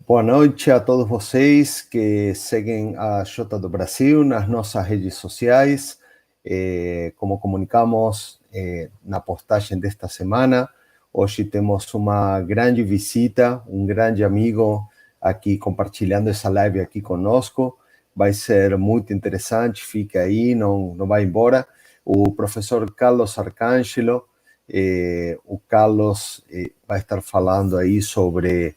Boa noite a todos vocês que seguem a Jota do Brasil nas nossas redes sociais. Como comunicamos na postagem desta semana, hoje temos uma grande visita, um grande amigo aqui compartilhando essa live aqui conosco. Vai ser muito interessante, fica aí, não vai embora. O professor Carlos Arcângelo, o Carlos vai estar falando aí sobre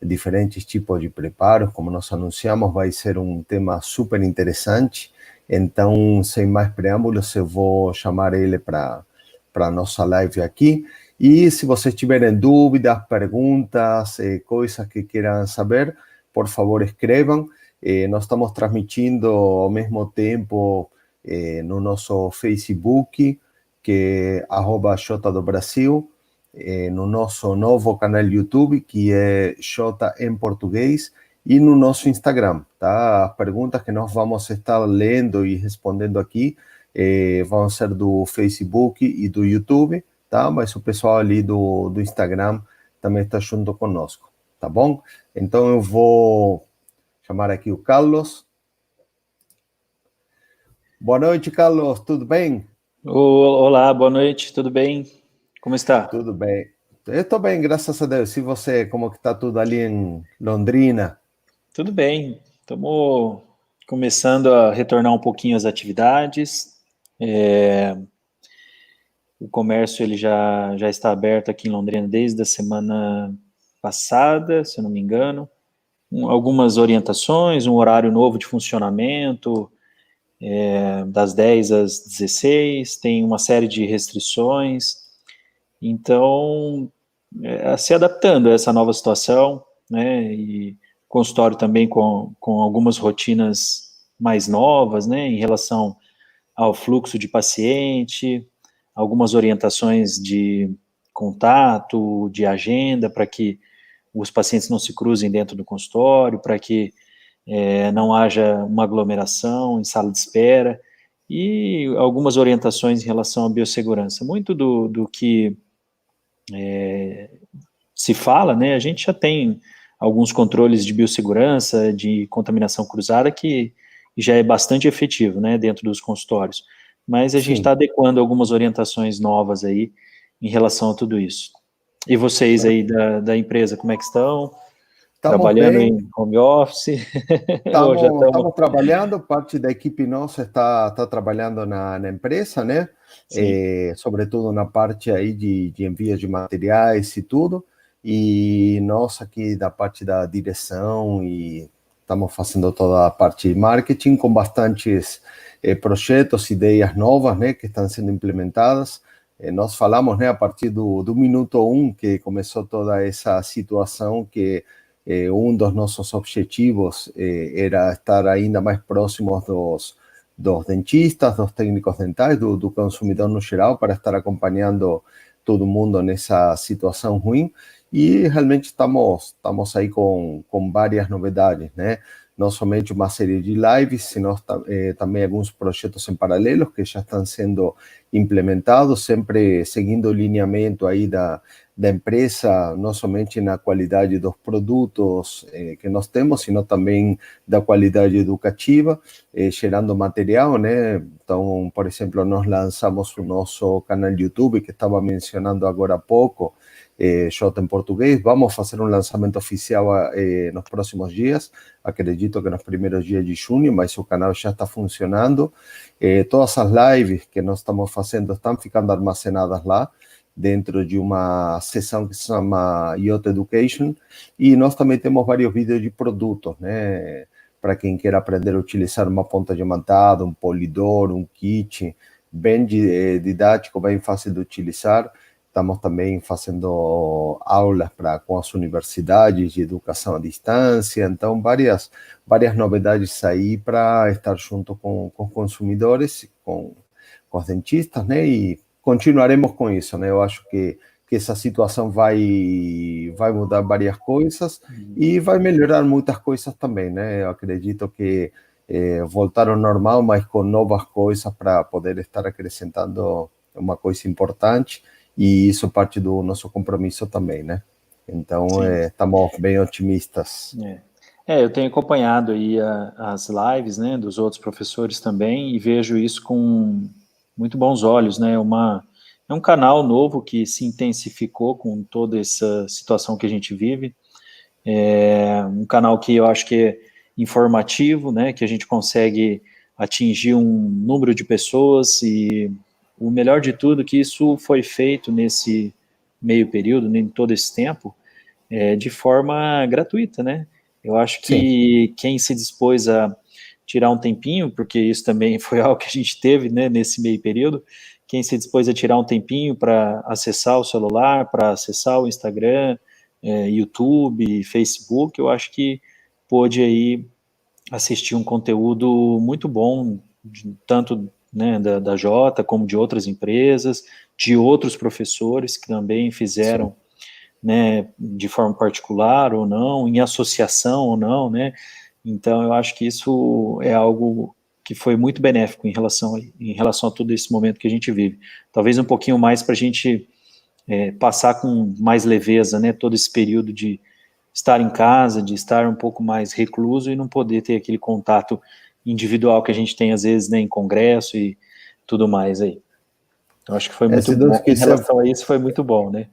diferentes tipos de preparos, como nós anunciamos, vai ser um tema super interessante. Então, sem mais preâmbulos, eu vou chamar ele para a nossa live aqui. E se vocês tiverem dúvidas, perguntas, coisas que queiram saber, por favor, escrevam. Nós estamos transmitindo ao mesmo tempo no nosso Facebook, que é @JotaDoBrasil, no nosso novo canal YouTube, que é Jota em Português, e no nosso Instagram, tá? As perguntas que nós vamos estar lendo e respondendo aqui vão ser do Facebook e do YouTube, tá? Mas o pessoal ali do Instagram também está junto conosco, tá bom? Então eu vou chamar aqui o Carlos. Boa noite, Carlos, tudo bem? Olá, boa noite, tudo bem? Como está? Tudo bem. Eu estou bem, graças a Deus. E você, como que está tudo ali em Londrina? Tudo bem, estamos começando a retornar um pouquinho às atividades. O comércio ele já está aberto aqui em Londrina desde a semana passada, se eu não me engano. Algumas orientações, um horário novo de funcionamento, das 10 às 16, tem uma série de restrições. Então, se adaptando a essa nova situação, né, e consultório também com algumas rotinas mais novas, né, em relação ao fluxo de paciente, algumas orientações de contato, de agenda, para que os pacientes não se cruzem dentro do consultório, para que não haja uma aglomeração em sala de espera, e algumas orientações em relação à biossegurança. Muito do que se fala, né, a gente já tem alguns controles de biossegurança, de contaminação cruzada, que já é bastante efetivo, né, dentro dos consultórios. Mas a gente está adequando algumas orientações novas aí em relação a tudo isso. E vocês aí da empresa, como é que estão? Estamos Trabalhando bem. em home office? Ou já Estamos trabalhando, parte da equipe nossa está trabalhando na empresa, né? Sobretudo na parte aí de envios de materiais e tudo. E nós aqui da parte da direção e estamos fazendo toda a parte de marketing com bastantes projetos, ideias novas, né, que estão sendo implementadas. Nós falamos, né, a partir do minuto 1 que começou toda essa situação que um dos nossos objetivos era estar ainda mais próximos dos dentistas, dos técnicos dentais, do consumidor no geral, para estar acompanhando todo mundo nessa situação ruim. E realmente estamos aí com várias novidades, né? Não somente uma série de lives, sino também alguns projetos em paralelo que já estão sendo implementados, sempre seguindo o lineamento aí da empresa, não somente na qualidade dos produtos que nós temos, sino também da qualidade educativa, gerando material, né? Então, por exemplo, nós lançamos o nosso canal YouTube, que estava mencionando agora há pouco, Jota em Português. Vamos fazer um lançamento oficial nos próximos dias, acredito que nos primeiros dias de junho, mas o canal já está funcionando. Todas as lives que nós estamos fazendo estão ficando armazenadas lá, dentro de uma seção que se chama Yacht Education, e nós também temos vários vídeos de produtos, né? Para quem quer aprender a utilizar uma ponta diamantada, um polidor, um kit, bem didático, bem fácil de utilizar. Estamos também fazendo aulas com as universidades de educação à distância, então várias novidades aí para estar junto com os consumidores, com os dentistas, né? E continuaremos com isso, né? Eu acho que essa situação vai mudar várias coisas e vai melhorar muitas coisas também, né? Eu acredito que voltar ao normal, mas com novas coisas para poder estar acrescentando uma coisa importante, e isso parte do nosso compromisso também, né? Então, sim. estamos bem otimistas. Eu tenho acompanhado aí as lives, né, dos outros professores também e vejo isso com muito bons olhos, né, é um canal novo que se intensificou com toda essa situação que a gente vive, é um canal que eu acho que é informativo, né, que a gente consegue atingir um número de pessoas e o melhor de tudo é que isso foi feito nesse meio período, em todo esse tempo, de forma gratuita, né? Eu acho Sim, que quem se dispôs a tirar um tempinho, porque isso também foi algo que a gente teve, né, nesse meio período, quem se dispôs a tirar um tempinho para acessar o celular, para acessar o Instagram, YouTube, Facebook, eu acho que pôde aí assistir um conteúdo muito bom, tanto né, da Jota como de outras empresas, de outros professores que também sim. fizeram né, de forma particular ou não, em associação ou não, né? Então eu acho que isso é algo que foi muito benéfico em relação a todo esse momento que a gente vive. Talvez um pouquinho mais para a gente passar com mais leveza, né? Todo esse período de estar em casa, de estar um pouco mais recluso e não poder ter aquele contato individual que a gente tem às vezes né, em congresso e tudo mais aí. Eu acho que foi muito Se Deus bom. Em quiser, relação a isso, foi muito bom, né?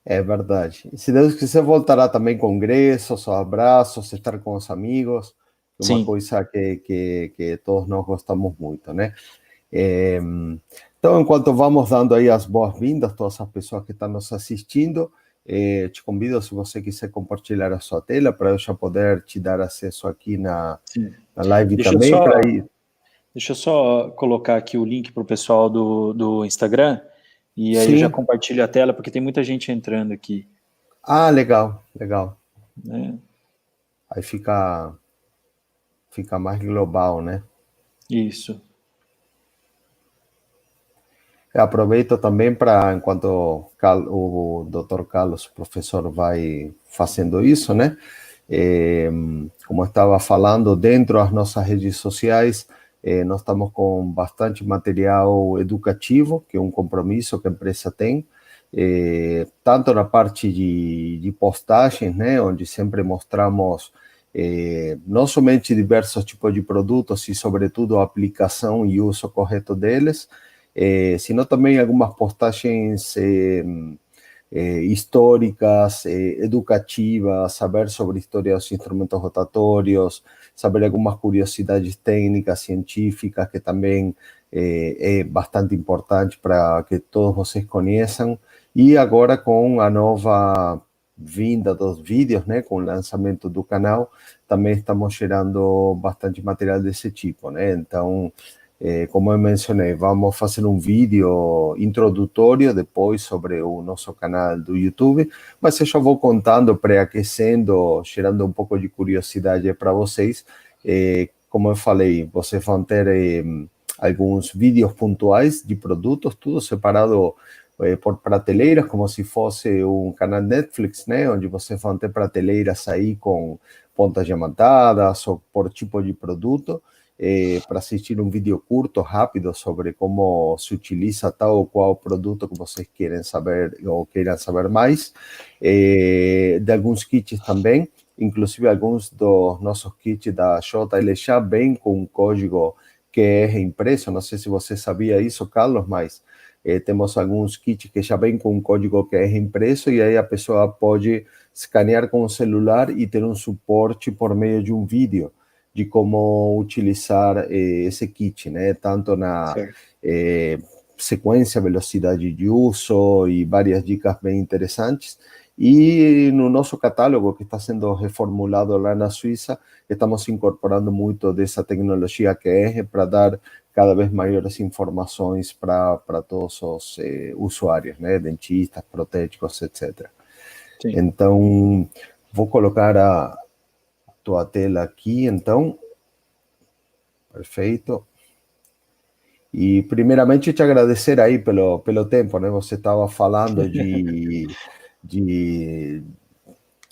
é verdade. E se Deus quiser, voltará também congressos, abraços, estar com os amigos, que é uma Sim, coisa que todos nós gostamos muito, né? É, então, enquanto vamos dando aí as boas-vindas a todas as pessoas que estão nos assistindo, te convido, se você quiser compartilhar a sua tela, para eu já poder te dar acesso aqui sim. na live Deixa eu também, para só ir. Deixa eu só colocar aqui o link para o pessoal do Instagram e aí eu já Sim. compartilho a tela porque tem muita gente entrando aqui, Ah, legal, legal. né? Aí fica mais global, né? Isso. Eu aproveito também para, enquanto o Dr. Carlos, o professor, vai fazendo isso, né? Eh, Como estava falando, dentro das nossas redes sociais, nós estamos com bastante material educativo, que é um compromisso que a empresa tem, tanto na parte de postagens, né? Onde sempre mostramos não somente diversos tipos de produtos e, sobretudo, a aplicação e uso correto deles, sino também algumas postagens históricas, educativas, saber sobre a história dos instrumentos rotatórios, saber algumas curiosidades técnicas, científicas, que também é bastante importante para que todos vocês conheçam. E agora com a nova vinda dos vídeos, né, com o lançamento do canal, também estamos gerando bastante material desse tipo, né? Então, como eu mencionei, vamos fazer um vídeo introdutório depois sobre o nosso canal do YouTube, mas eu já vou contando, pré-aquecendo, gerando um pouco de curiosidade para vocês. Como eu falei, vocês vão ter alguns vídeos pontuais de produtos, tudo separado por prateleiras, como se fosse um canal Netflix, né? Onde vocês vão ter prateleiras aí com pontas diamantadas ou por tipo de produto, para assistir um vídeo curto, rápido, sobre como se utiliza tal ou qual produto que vocês querem saber ou queiram saber mais. De alguns kits também, inclusive alguns dos nossos kits da JL já vêm com um código QR impresso. Não sei se você sabia isso, Carlos, mas temos alguns kits que já vêm com um código QR impresso e aí a pessoa pode escanear com o celular e ter um suporte por meio de um vídeo de como utilizar esse kit, né? Tanto na Certo. sequência, velocidade de uso e várias dicas bem interessantes. E no nosso catálogo, que está sendo reformulado lá na Suíça, estamos incorporando muito dessa tecnologia QR para dar cada vez maiores informações para todos os usuários, né? Dentistas, protéticos, etc. Sim. Então, vou colocar a tua tela aqui, então. Perfeito. E primeiramente te agradecer aí pelo tempo, né? Você estava falando de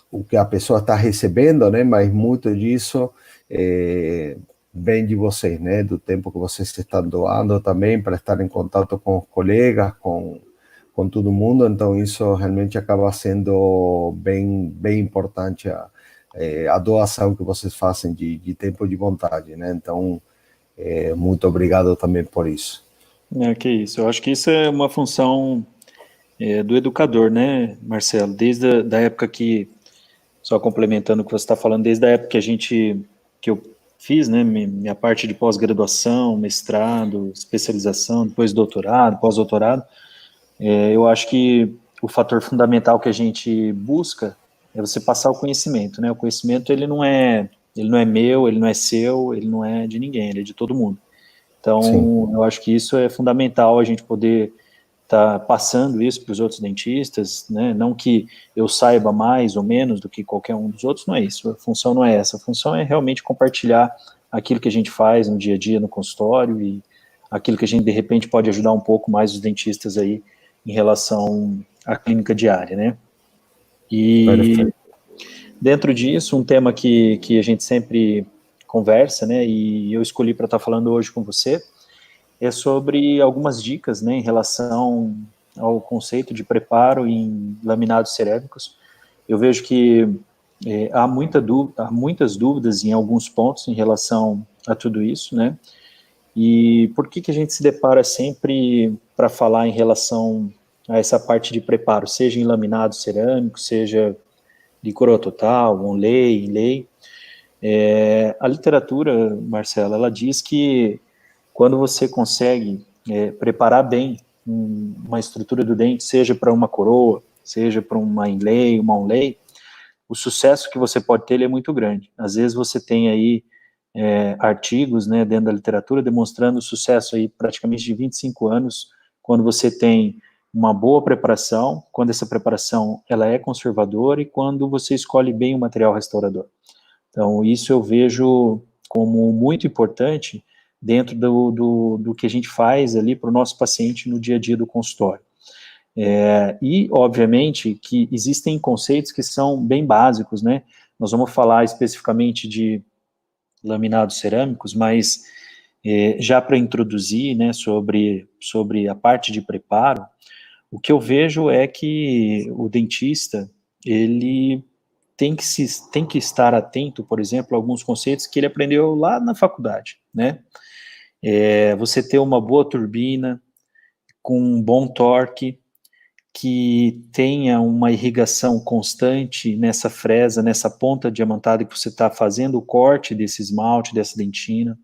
o que a pessoa está recebendo, né? Mas muito disso vem de vocês, né? Do tempo que vocês estão doando também para estar em contato com os colegas, com com todo mundo, então isso realmente acaba sendo bem importante a doação que vocês fazem de tempo e de vontade, né? Então, muito obrigado também por isso. Que isso. Eu acho que isso é uma função do educador, né, Marcelo? Desde a da época que, só complementando o que você está falando, desde a época que eu fiz, né, minha parte de pós-graduação, mestrado, especialização, depois doutorado, pós-doutorado, eu acho que o fator fundamental que a gente busca é você passar o conhecimento, né? O conhecimento, ele não é meu, ele não é seu, ele não é de ninguém, ele é de todo mundo. Sim. Então, eu acho que isso é fundamental, a gente poder estar passando isso para os outros dentistas, né? Não que eu saiba mais ou menos do que qualquer um dos outros, não é isso. A função não é essa. A função é realmente compartilhar aquilo que a gente faz no dia a dia no consultório e aquilo que a gente, de repente, pode ajudar um pouco mais os dentistas aí em relação à clínica diária, né? E Perfeito. dentro disso, um tema que a gente sempre conversa, né, e eu escolhi para estar falando hoje com você, é sobre algumas dicas, né, em relação ao conceito de preparo em laminados cerâmicos. Eu vejo que há muitas dúvidas em alguns pontos em relação a tudo isso, né, e por que a gente se depara sempre para falar em relação a essa parte de preparo, seja em laminado cerâmico, seja de coroa total, on-lay, in-lay. A literatura, Marcela, ela diz que quando você consegue preparar bem uma estrutura do dente, seja para uma coroa, seja para uma in-lay, uma on-lay, o sucesso que você pode ter ele é muito grande. Às vezes você tem aí artigos, né, dentro da literatura demonstrando o sucesso aí praticamente de 25 anos, quando você tem uma boa preparação, quando essa preparação ela é conservadora e quando você escolhe bem o material restaurador. Então, isso eu vejo como muito importante dentro do que a gente faz ali para o nosso paciente no dia a dia do consultório. E, obviamente, que existem conceitos que são bem básicos, né? Nós vamos falar especificamente de laminados cerâmicos, mas já para introduzir, né, sobre a parte de preparo, o que eu vejo é que o dentista, ele tem que estar atento, por exemplo, a alguns conceitos que ele aprendeu lá na faculdade, né? Você ter uma boa turbina, com um bom torque, que tenha uma irrigação constante nessa fresa, nessa ponta diamantada que você está fazendo o corte desse esmalte, dessa dentina,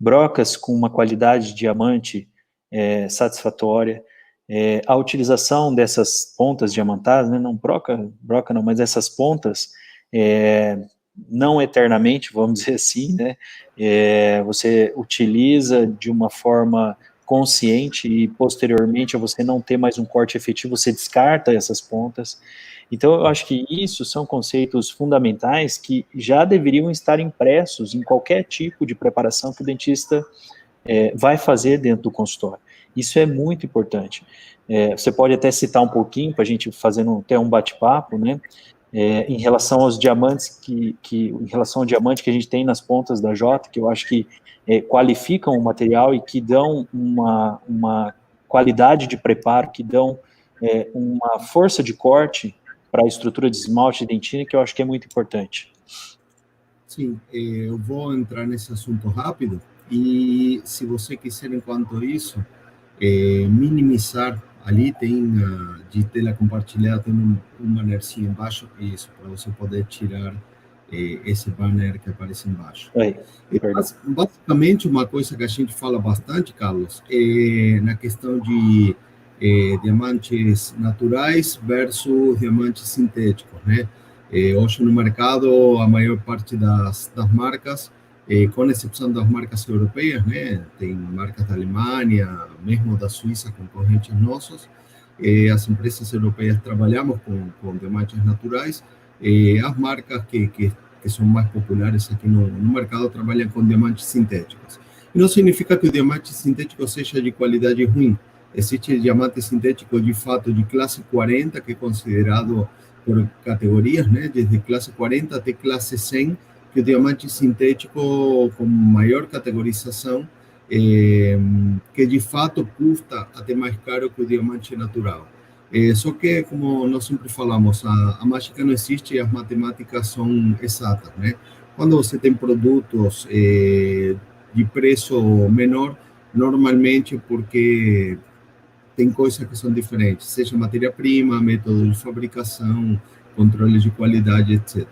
brocas com uma qualidade de diamante satisfatória, a utilização dessas pontas diamantadas, né, não broca não, mas essas pontas, não eternamente, vamos dizer assim, né, você utiliza de uma forma consciente e posteriormente a você não ter mais um corte efetivo, você descarta essas pontas. Então, eu acho que isso são conceitos fundamentais que já deveriam estar impressos em qualquer tipo de preparação que o dentista vai fazer dentro do consultório. Isso é muito importante. Você pode até citar um pouquinho, para a gente fazendo até um bate-papo, né, em relação aos diamantes, em relação ao diamante que a gente tem nas pontas da Jota, que eu acho que qualificam o material e que dão uma qualidade de preparo, que dão uma força de corte para a estrutura de esmalte e dentina, que eu acho que é muito importante. Sim, eu vou entrar nesse assunto rápido e se você quiser, enquanto isso, minimizar, ali tem de tela compartilhada, tem um bannerzinho embaixo, isso, para você poder tirar esse banner que aparece embaixo. Basicamente, uma coisa que a gente fala bastante, Carlos, é na questão de diamantes naturais versus diamantes sintéticos, né? Hoje no mercado, a maior parte das marcas, com exceção das marcas europeias, né? Tem marcas da Alemanha, mesmo da Suíça, concorrentes nossos. As empresas europeias trabalhamos com diamantes naturais. As marcas que são mais populares aqui no mercado trabalham com diamantes sintéticos. E não significa que o diamante sintético seja de qualidade ruim. Existe diamante sintético, de fato, de classe 40, que é considerado por categorias, né, desde classe 40 até classe 100, que o diamante sintético com maior categorização que de fato custa até mais caro que o diamante natural. Só que, como nós sempre falamos, a mágica não existe e as matemáticas são exatas, né? Quando você tem produtos de preço menor, normalmente porque tem coisas que são diferentes, seja matéria-prima, método de fabricação, controle de qualidade, etc.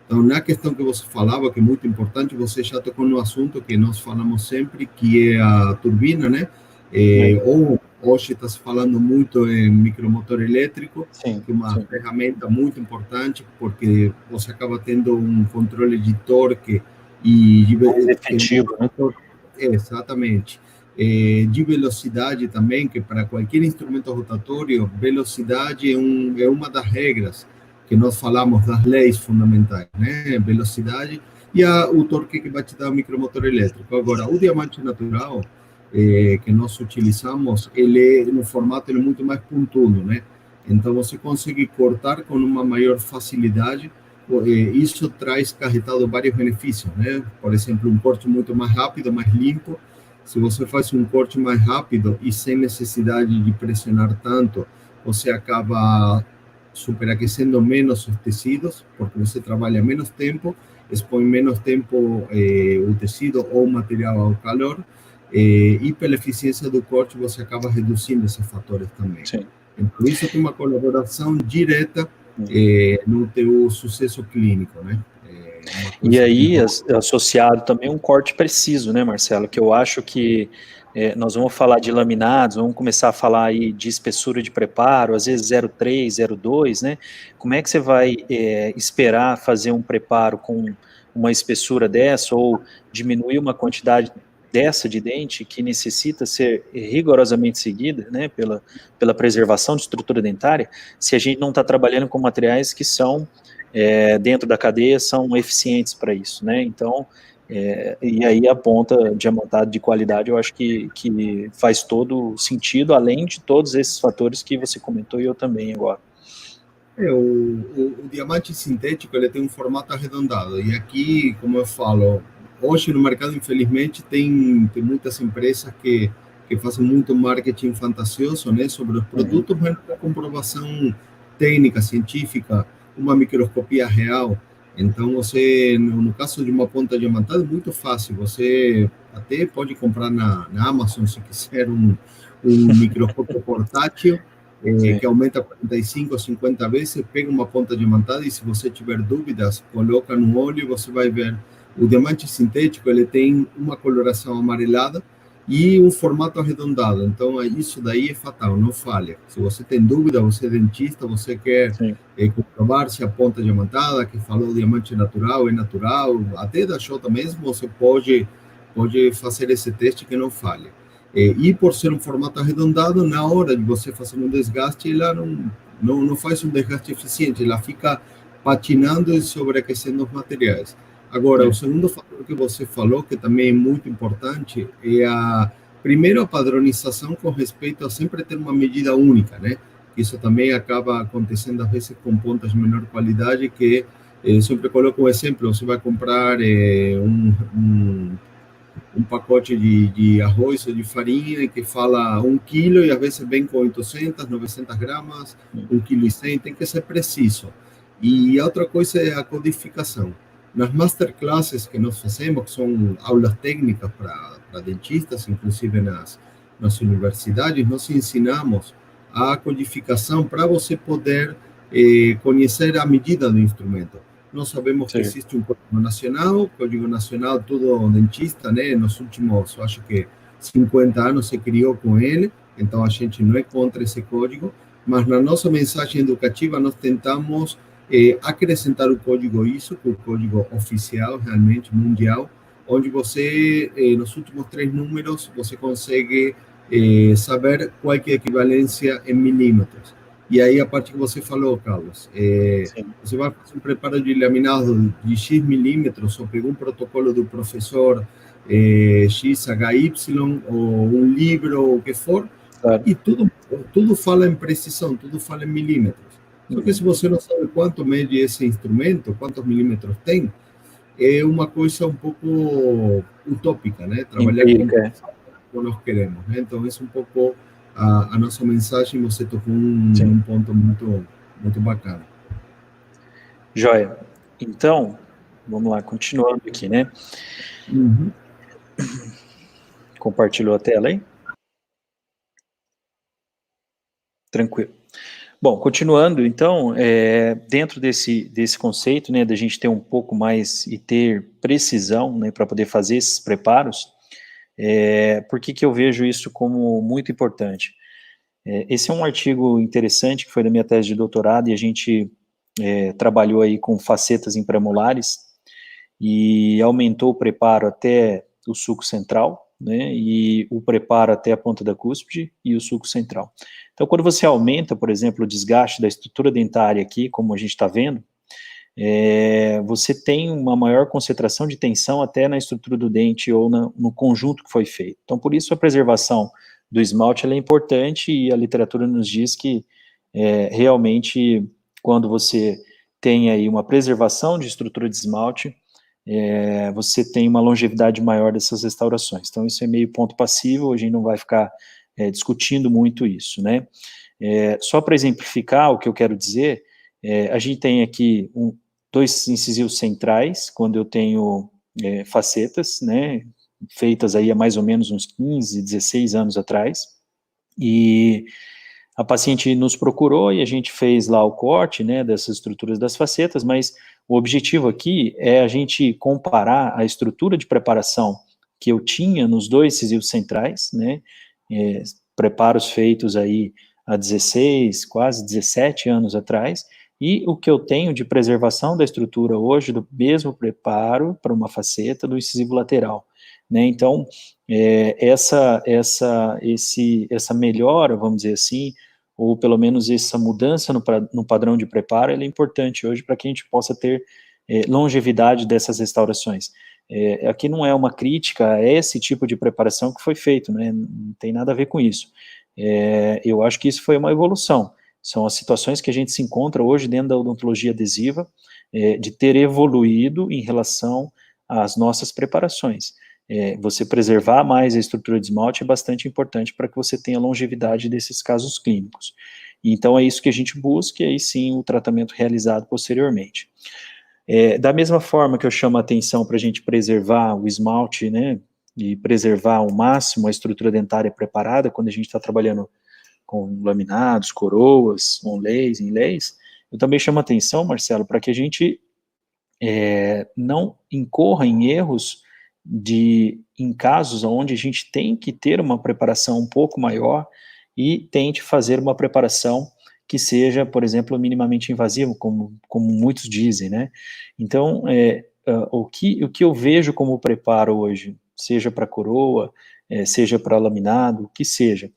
Então, na questão que você falava, que é muito importante, você já tocou no assunto que nós falamos sempre, que é a turbina, né? Ou hoje está se falando muito em micromotor elétrico, sim, que é uma ferramenta muito importante, porque você acaba tendo um controle de torque e mais efetivo, né? Exatamente. De velocidade também, que para qualquer instrumento rotatório, velocidade é uma das regras que nós falamos das leis fundamentais, né? Velocidade e o torque que vai te dar o micromotor elétrico. Agora, o diamante natural que nós utilizamos, ele no formato ele é muito mais pontudo, né? Então você consegue cortar com uma maior facilidade. Isso traz carregado vários benefícios, né? Por exemplo, um corte muito mais rápido, mais limpo. Se você faz um corte mais rápido e sem necessidade de pressionar tanto, você acaba superaquecendo menos os tecidos, porque você trabalha menos tempo, expõe menos tempo o tecido ou o material ao calor, e pela eficiência do corte você acaba reduzindo esses fatores também. Sim. Então, isso tem uma colaboração direta no teu sucesso clínico, né? E aí, associado também um corte preciso, né, Marcelo? Que eu acho que nós vamos falar de laminados, vamos começar a falar aí de espessura de preparo, às vezes 0,3, 0,2, né? Como é que você vai esperar fazer um preparo com uma espessura dessa ou diminuir uma quantidade dessa de dente que necessita ser rigorosamente seguida, né, pela preservação de estrutura dentária, se a gente não está trabalhando com materiais que são dentro da cadeia são eficientes para isso, né? Então, e aí a ponta diamantada de qualidade eu acho que faz todo sentido, além de todos esses fatores que você comentou e eu também agora. O diamante sintético ele tem um formato arredondado, e aqui, como eu falo, hoje no mercado, infelizmente, tem muitas empresas que fazem muito marketing fantasioso, né, sobre os produtos, mas não comprovação técnica, científica, uma microscopia real. Então, você, no caso de uma ponta diamantada, é muito fácil. Você até pode comprar na Amazon, se quiser, um microscópio portátil, que aumenta 45 ou 50 vezes, pega uma ponta diamantada e, se você tiver dúvidas, coloca no olho e você vai ver. O diamante sintético ele tem uma coloração amarelada e um formato arredondado. Então, isso daí é fatal, não falha. Se você tem dúvida, você é dentista, você quer comprovar se a ponta diamantada, que falou diamante natural, é natural, até da Xota mesmo, você pode fazer esse teste que não falha. E por ser um formato arredondado, na hora de você fazer um desgaste, ela não faz um desgaste eficiente, ela fica patinando e sobreaquecendo os materiais. Agora, o segundo fator que você falou, que também é muito importante, é primeiro, a padronização com respeito a sempre ter uma medida única, né? Isso também acaba acontecendo, às vezes, com pontas de menor qualidade, que eu sempre coloco um exemplo, você vai comprar um pacote de arroz ou de farinha que fala 1 quilo e às vezes vem com 800, 900 gramas, 1,1 kg, tem que ser preciso. E a outra coisa é a codificação. Nas masterclasses que nós fazemos, que são aulas técnicas para dentistas, inclusive nas universidades, nós ensinamos a codificação para você poder conhecer a medida do instrumento. Nós sabemos que existe um Código Nacional, todo dentista, né? Nos últimos, eu acho que 50 anos se criou com ele, então a gente não é contra esse código, mas na nossa mensagem educativa nós tentamos acrescentar o código ISO, que é o código oficial, realmente mundial, onde você, nos últimos 3 números, você consegue saber qual é a equivalência em milímetros. E aí, a parte que você falou, Carlos, você vai fazer um preparo de laminado de X milímetros, ou pegou um protocolo do professor XHY, ou um livro, ou o que for, e tudo fala em precisão, tudo fala em milímetros. Só que se você não sabe quanto mede esse instrumento, quantos milímetros tem, é uma coisa um pouco utópica, né? Trabalhar com como nós queremos, né? Então, esse é um pouco a nossa mensagem. Você tocou um ponto muito bacana. Joia. Então, vamos lá, continuando aqui, né? Uhum. Compartilhou a tela aí? Tranquilo. Bom, continuando, então, dentro desse conceito, né, da gente ter um pouco mais e ter precisão, né, para poder fazer esses preparos, por que eu vejo isso como muito importante? Esse é um artigo interessante que foi da minha tese de doutorado e a gente trabalhou aí com facetas impremolares e aumentou o preparo até o sulco central, né, e o preparo até a ponta da cúspide e o sulco central. Então, quando você aumenta, por exemplo, o desgaste da estrutura dentária aqui, como a gente está vendo, você tem uma maior concentração de tensão até na estrutura do dente ou no conjunto que foi feito. Então, por isso a preservação do esmalte é importante e a literatura nos diz que realmente quando você tem aí uma preservação de estrutura de esmalte, você tem uma longevidade maior dessas restaurações. Então, isso é meio ponto passivo, a gente não vai ficar discutindo muito isso, né? Só para exemplificar o que eu quero dizer, a gente tem aqui dois incisivos centrais, quando eu tenho facetas, né, feitas aí há mais ou menos uns 15, 16 anos atrás, e a paciente nos procurou e a gente fez lá o corte, né, dessas estruturas das facetas, mas o objetivo aqui é a gente comparar a estrutura de preparação que eu tinha nos dois incisivos centrais, né, preparos feitos aí há 16, quase 17 anos atrás, e o que eu tenho de preservação da estrutura hoje do mesmo preparo para uma faceta do incisivo lateral, né? Então, essa melhora, vamos dizer assim, ou pelo menos essa mudança no padrão de preparo, ela é importante hoje para que a gente possa ter longevidade dessas restaurações. Aqui não é uma crítica a esse tipo de preparação que foi feito, né? Não tem nada a ver com isso. Eu acho que isso foi uma evolução. São as situações que a gente se encontra hoje dentro da odontologia adesiva, de ter evoluído em relação às nossas preparações. Você preservar mais a estrutura de esmalte é bastante importante para que você tenha longevidade desses casos clínicos. Então, é isso que a gente busca, e aí sim o tratamento realizado posteriormente. Da mesma forma que eu chamo a atenção para a gente preservar o esmalte, né, e preservar ao máximo a estrutura dentária preparada, quando a gente está trabalhando com laminados, coroas, onlays, inlays, eu também chamo a atenção, Marcelo, para que a gente não incorra em erros em casos onde a gente tem que ter uma preparação um pouco maior e tente fazer uma preparação que seja, por exemplo, minimamente invasiva, como muitos dizem, né? Então, o que eu vejo como preparo hoje, seja para coroa, seja para laminado, o que seja,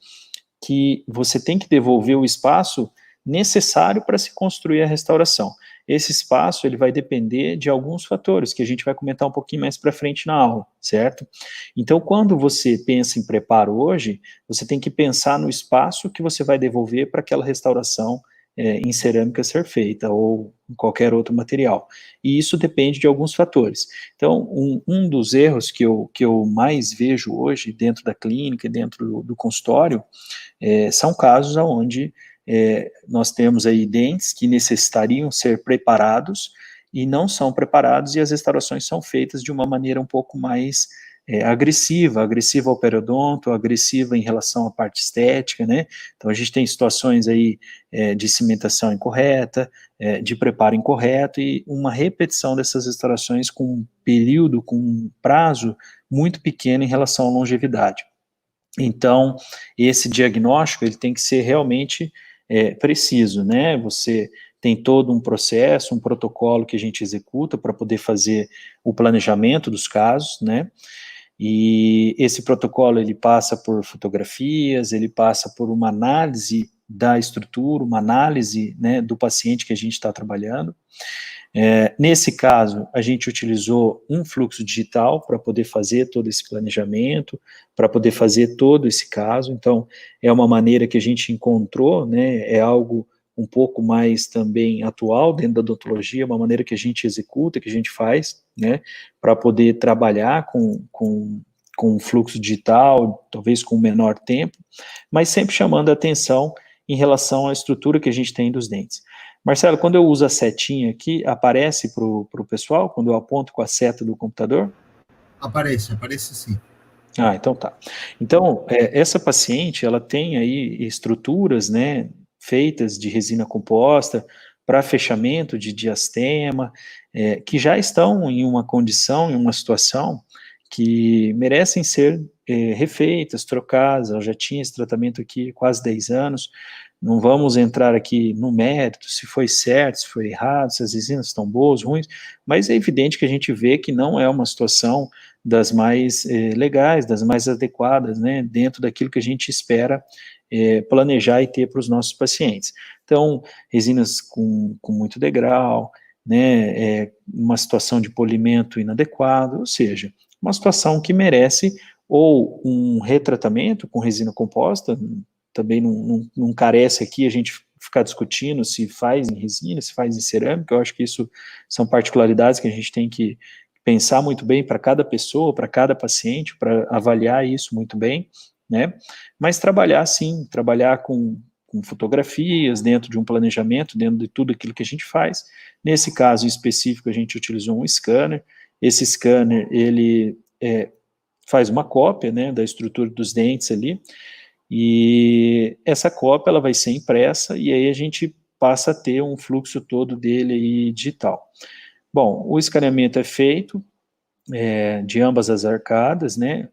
que você tem que devolver o espaço necessário para se construir a restauração. Esse espaço ele vai depender de alguns fatores que a gente vai comentar um pouquinho mais para frente na aula, certo? Então, quando você pensa em preparo hoje, você tem que pensar no espaço que você vai devolver para aquela restauração em cerâmica ser feita ou em qualquer outro material. E isso depende de alguns fatores. Então, um dos erros que eu mais vejo hoje dentro da clínica e dentro do consultório são casos onde nós temos aí dentes que necessitariam ser preparados e não são preparados e as restaurações são feitas de uma maneira um pouco mais agressiva ao periodonto, agressiva em relação à parte estética, né? Então a gente tem situações aí de cimentação incorreta, de preparo incorreto e uma repetição dessas restaurações com um período, com um prazo muito pequeno em relação à longevidade. Então, esse diagnóstico ele tem que ser realmente preciso, né? Você tem todo um processo, um protocolo que a gente executa para poder fazer o planejamento dos casos, né? E esse protocolo ele passa por fotografias, ele passa por uma análise da estrutura, uma análise, né, do paciente que a gente está trabalhando. Nesse caso, a gente utilizou um fluxo digital para poder fazer todo esse planejamento, para poder fazer todo esse caso. Então, é uma maneira que a gente encontrou, né, é algo um pouco mais também atual dentro da odontologia, uma maneira que a gente executa, que a gente faz, né, para poder trabalhar com com fluxo digital, talvez com menor tempo, mas sempre chamando a atenção em relação à estrutura que a gente tem dos dentes. Marcelo, quando eu uso a setinha aqui, aparece para o pessoal, quando eu aponto com a seta do computador? Aparece sim. Ah, então tá. Então, essa paciente, ela tem aí estruturas, né, feitas de resina composta para fechamento de diastema, que já estão em uma condição, em uma situação que merecem ser refeitas, trocadas. Ela já tinha esse tratamento aqui há quase 10 anos, não vamos entrar aqui no mérito, se foi certo, se foi errado, se as resinas estão boas, ruins, mas é evidente que a gente vê que não é uma situação das mais legais, das mais adequadas, né, dentro daquilo que a gente espera planejar e ter para os nossos pacientes. Então, resinas com muito degrau, né, uma situação de polimento inadequado, ou seja, uma situação que merece ou um retratamento com resina composta, também não carece aqui a gente ficar discutindo se faz em resina, se faz em cerâmica. Eu acho que isso são particularidades que a gente tem que pensar muito bem para cada pessoa, para cada paciente, para avaliar isso muito bem, né? Mas trabalhar sim, trabalhar com fotografias dentro de um planejamento, dentro de tudo aquilo que a gente faz. Nesse caso específico, a gente utilizou um scanner. Esse scanner, ele faz uma cópia, né, da estrutura dos dentes ali, e essa cópia ela vai ser impressa e aí a gente passa a ter um fluxo todo dele aí digital. Bom, o escaneamento é feito de ambas as arcadas, né?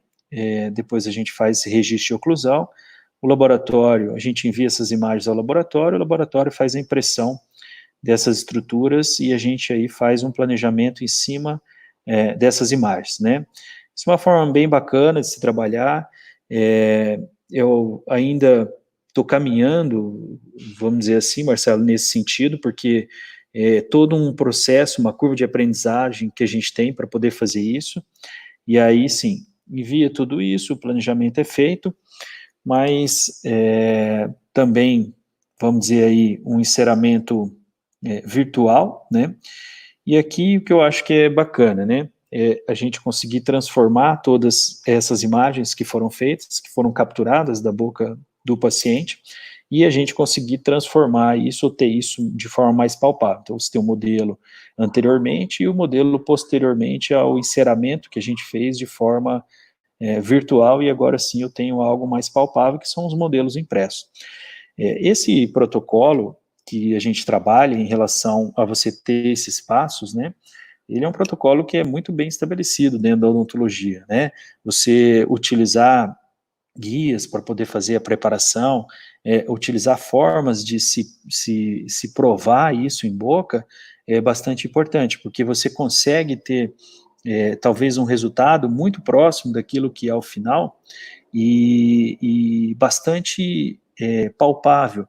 Depois a gente faz esse registro de oclusão. O laboratório, a gente envia essas imagens ao laboratório, o laboratório faz a impressão dessas estruturas e a gente aí faz um planejamento em cima dessas imagens, né? Isso é uma forma bem bacana de se trabalhar. Eu ainda estou caminhando, vamos dizer assim, Marcelo, nesse sentido, porque todo um processo, uma curva de aprendizagem que a gente tem para poder fazer isso, e aí sim, envia tudo isso, o planejamento é feito, mas também, vamos dizer aí, um enceramento virtual, né, e aqui o que eu acho que é bacana, né, a gente conseguir transformar todas essas imagens que foram feitas, que foram capturadas da boca do paciente, e a gente conseguir transformar isso, ou ter isso de forma mais palpável. Então, você tem o modelo anteriormente e o modelo posteriormente ao enceramento que a gente fez de forma virtual, e agora sim eu tenho algo mais palpável, que são os modelos impressos. Esse protocolo que a gente trabalha em relação a você ter esses passos, né, ele é um protocolo que é muito bem estabelecido dentro da odontologia, né, você utilizar guias para poder fazer a preparação, utilizar formas de se provar isso em boca é bastante importante, porque você consegue ter talvez um resultado muito próximo daquilo que é o final e bastante palpável.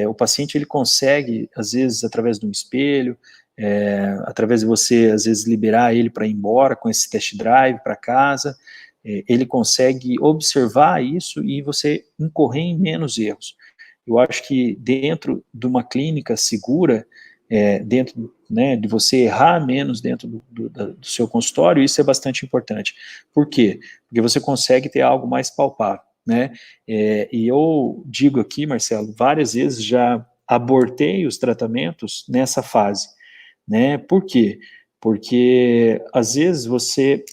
O paciente ele consegue, às vezes, através de um espelho, através de você, às vezes, liberar ele para ir embora com esse test drive para casa, ele consegue observar isso e você incorrer em menos erros. Eu acho que dentro de uma clínica segura, dentro, né, de você errar menos dentro do seu consultório, isso é bastante importante. Por quê? Porque você consegue ter algo mais palpável, né? E eu digo aqui, Marcelo, várias vezes já abortei os tratamentos nessa fase, né? Por quê? Porque às vezes você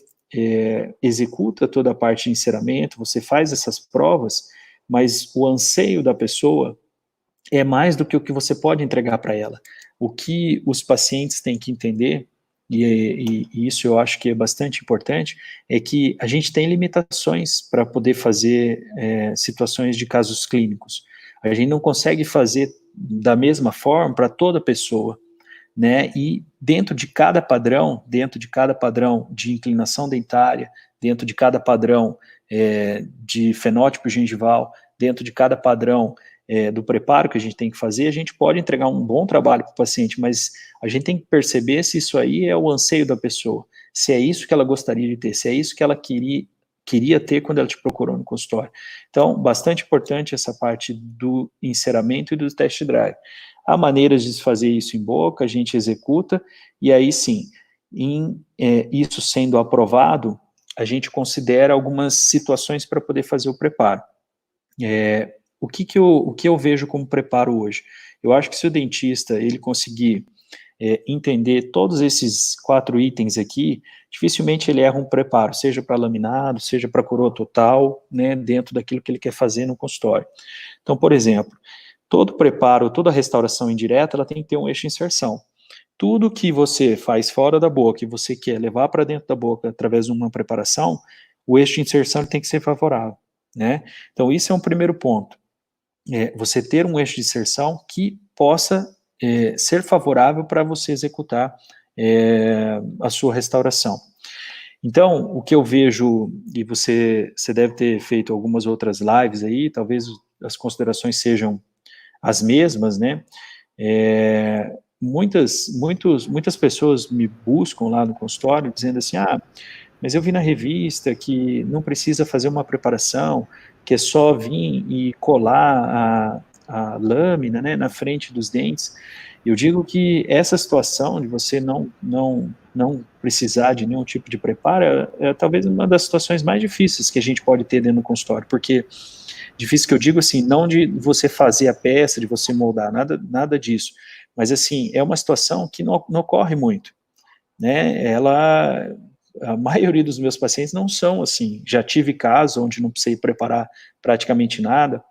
executa toda a parte de enceramento, você faz essas provas, mas o anseio da pessoa é mais do que o que você pode entregar para ela. O que os pacientes têm que entender, e isso eu acho que é bastante importante, é que a gente tem limitações para poder fazer situações de casos clínicos. A gente não consegue fazer da mesma forma para toda pessoa, né? E dentro de cada padrão de inclinação dentária, dentro de cada padrão de fenótipo gengival, dentro de cada padrão do preparo que a gente tem que fazer, a gente pode entregar um bom trabalho para o paciente, mas a gente tem que perceber se isso aí é o anseio da pessoa, se é isso que ela gostaria de ter, se é isso que ela queria ter quando ela te procurou no consultório. Então, bastante importante essa parte do enceramento e do test drive. Há maneiras de fazer isso em boca, a gente executa, e aí sim, isso sendo aprovado, a gente considera algumas situações para poder fazer o preparo. O que eu vejo como preparo hoje? Eu acho que se o dentista ele conseguir entender todos esses 4 itens aqui, dificilmente ele erra um preparo, seja para laminado, seja para coroa total, né, dentro daquilo que ele quer fazer no consultório. Então, por exemplo, todo preparo, toda restauração indireta, ela tem que ter um eixo de inserção. Tudo que você faz fora da boca e você quer levar para dentro da boca através de uma preparação, o eixo de inserção tem que ser favorável, né? Então, isso é um primeiro ponto. Você ter um eixo de inserção que possa ser favorável para você executar a sua restauração. Então, o que eu vejo, e você deve ter feito algumas outras lives aí, talvez as considerações sejam as mesmas, né? Muitas pessoas me buscam lá no consultório dizendo assim, mas eu vi na revista que não precisa fazer uma preparação, que é só vir e colar a lâmina, né, na frente dos dentes. Eu digo que essa situação de você não precisar de nenhum tipo de preparo é talvez uma das situações mais difíceis que a gente pode ter dentro do consultório, porque difícil que eu digo assim, não de você fazer a peça, de você moldar, nada disso, mas assim, é uma situação que não ocorre muito, né, a maioria dos meus pacientes não são assim, já tive casos onde não precisei preparar praticamente nada,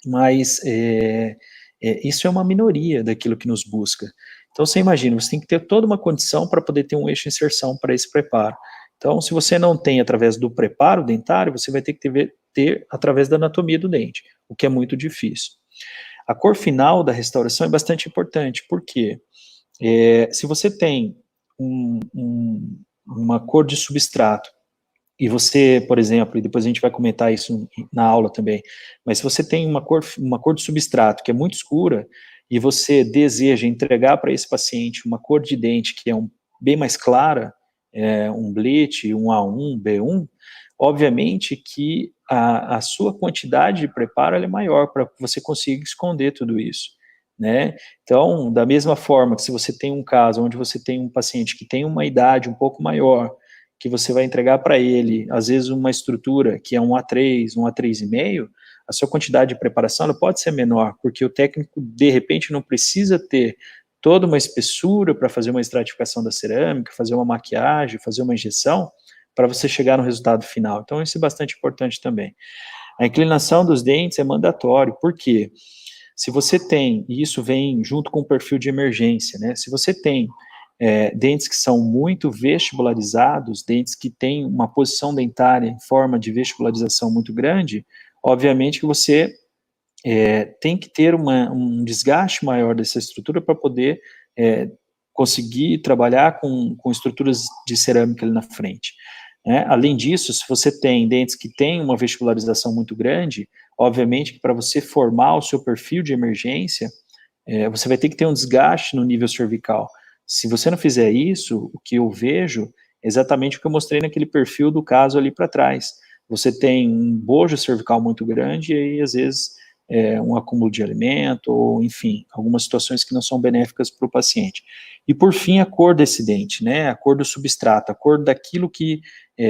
mas isso é uma minoria daquilo que nos busca. Então você imagina, você tem que ter toda uma condição para poder ter um eixo de inserção para esse preparo. Então, se você não tem através do preparo dentário, você vai ter que ter através da anatomia do dente, o que é muito difícil. A cor final da restauração é bastante importante, porque se você tem uma cor de substrato, e você, por exemplo, e depois a gente vai comentar isso na aula também, mas se você tem uma cor de substrato que é muito escura, e você deseja entregar para esse paciente uma cor de dente que é bem mais clara, um bleach, um A1, B1, obviamente que a sua quantidade de preparo é maior para que você consiga esconder tudo isso, né? Então, da mesma forma que se você tem um caso onde você tem um paciente que tem uma idade um pouco maior, que você vai entregar para ele, às vezes, uma estrutura que é um A3, um A3,5, a sua quantidade de preparação ela pode ser menor, porque o técnico, de repente, não precisa ter toda uma espessura para fazer uma estratificação da cerâmica, fazer uma maquiagem, fazer uma injeção, para você chegar no resultado final. Então, isso é bastante importante também. A inclinação dos dentes é mandatório, por quê? Se você tem, e isso vem junto com o perfil de emergência, né? Se você tem dentes que são muito vestibularizados, dentes que têm uma posição dentária em forma de vestibularização muito grande, obviamente que você tem que ter um desgaste maior dessa estrutura para poder conseguir trabalhar com estruturas de cerâmica ali na frente. Né? Além disso, se você tem dentes que têm uma vestibularização muito grande, obviamente que para você formar o seu perfil de emergência, você vai ter que ter um desgaste no nível cervical. Se você não fizer isso, o que eu vejo é exatamente o que eu mostrei naquele perfil do caso ali para trás. Você tem um bojo cervical muito grande e aí, às vezes, um acúmulo de alimento, ou, enfim, algumas situações que não são benéficas para o paciente. E, por fim, a cor desse dente, né, a cor do substrato, a cor daquilo que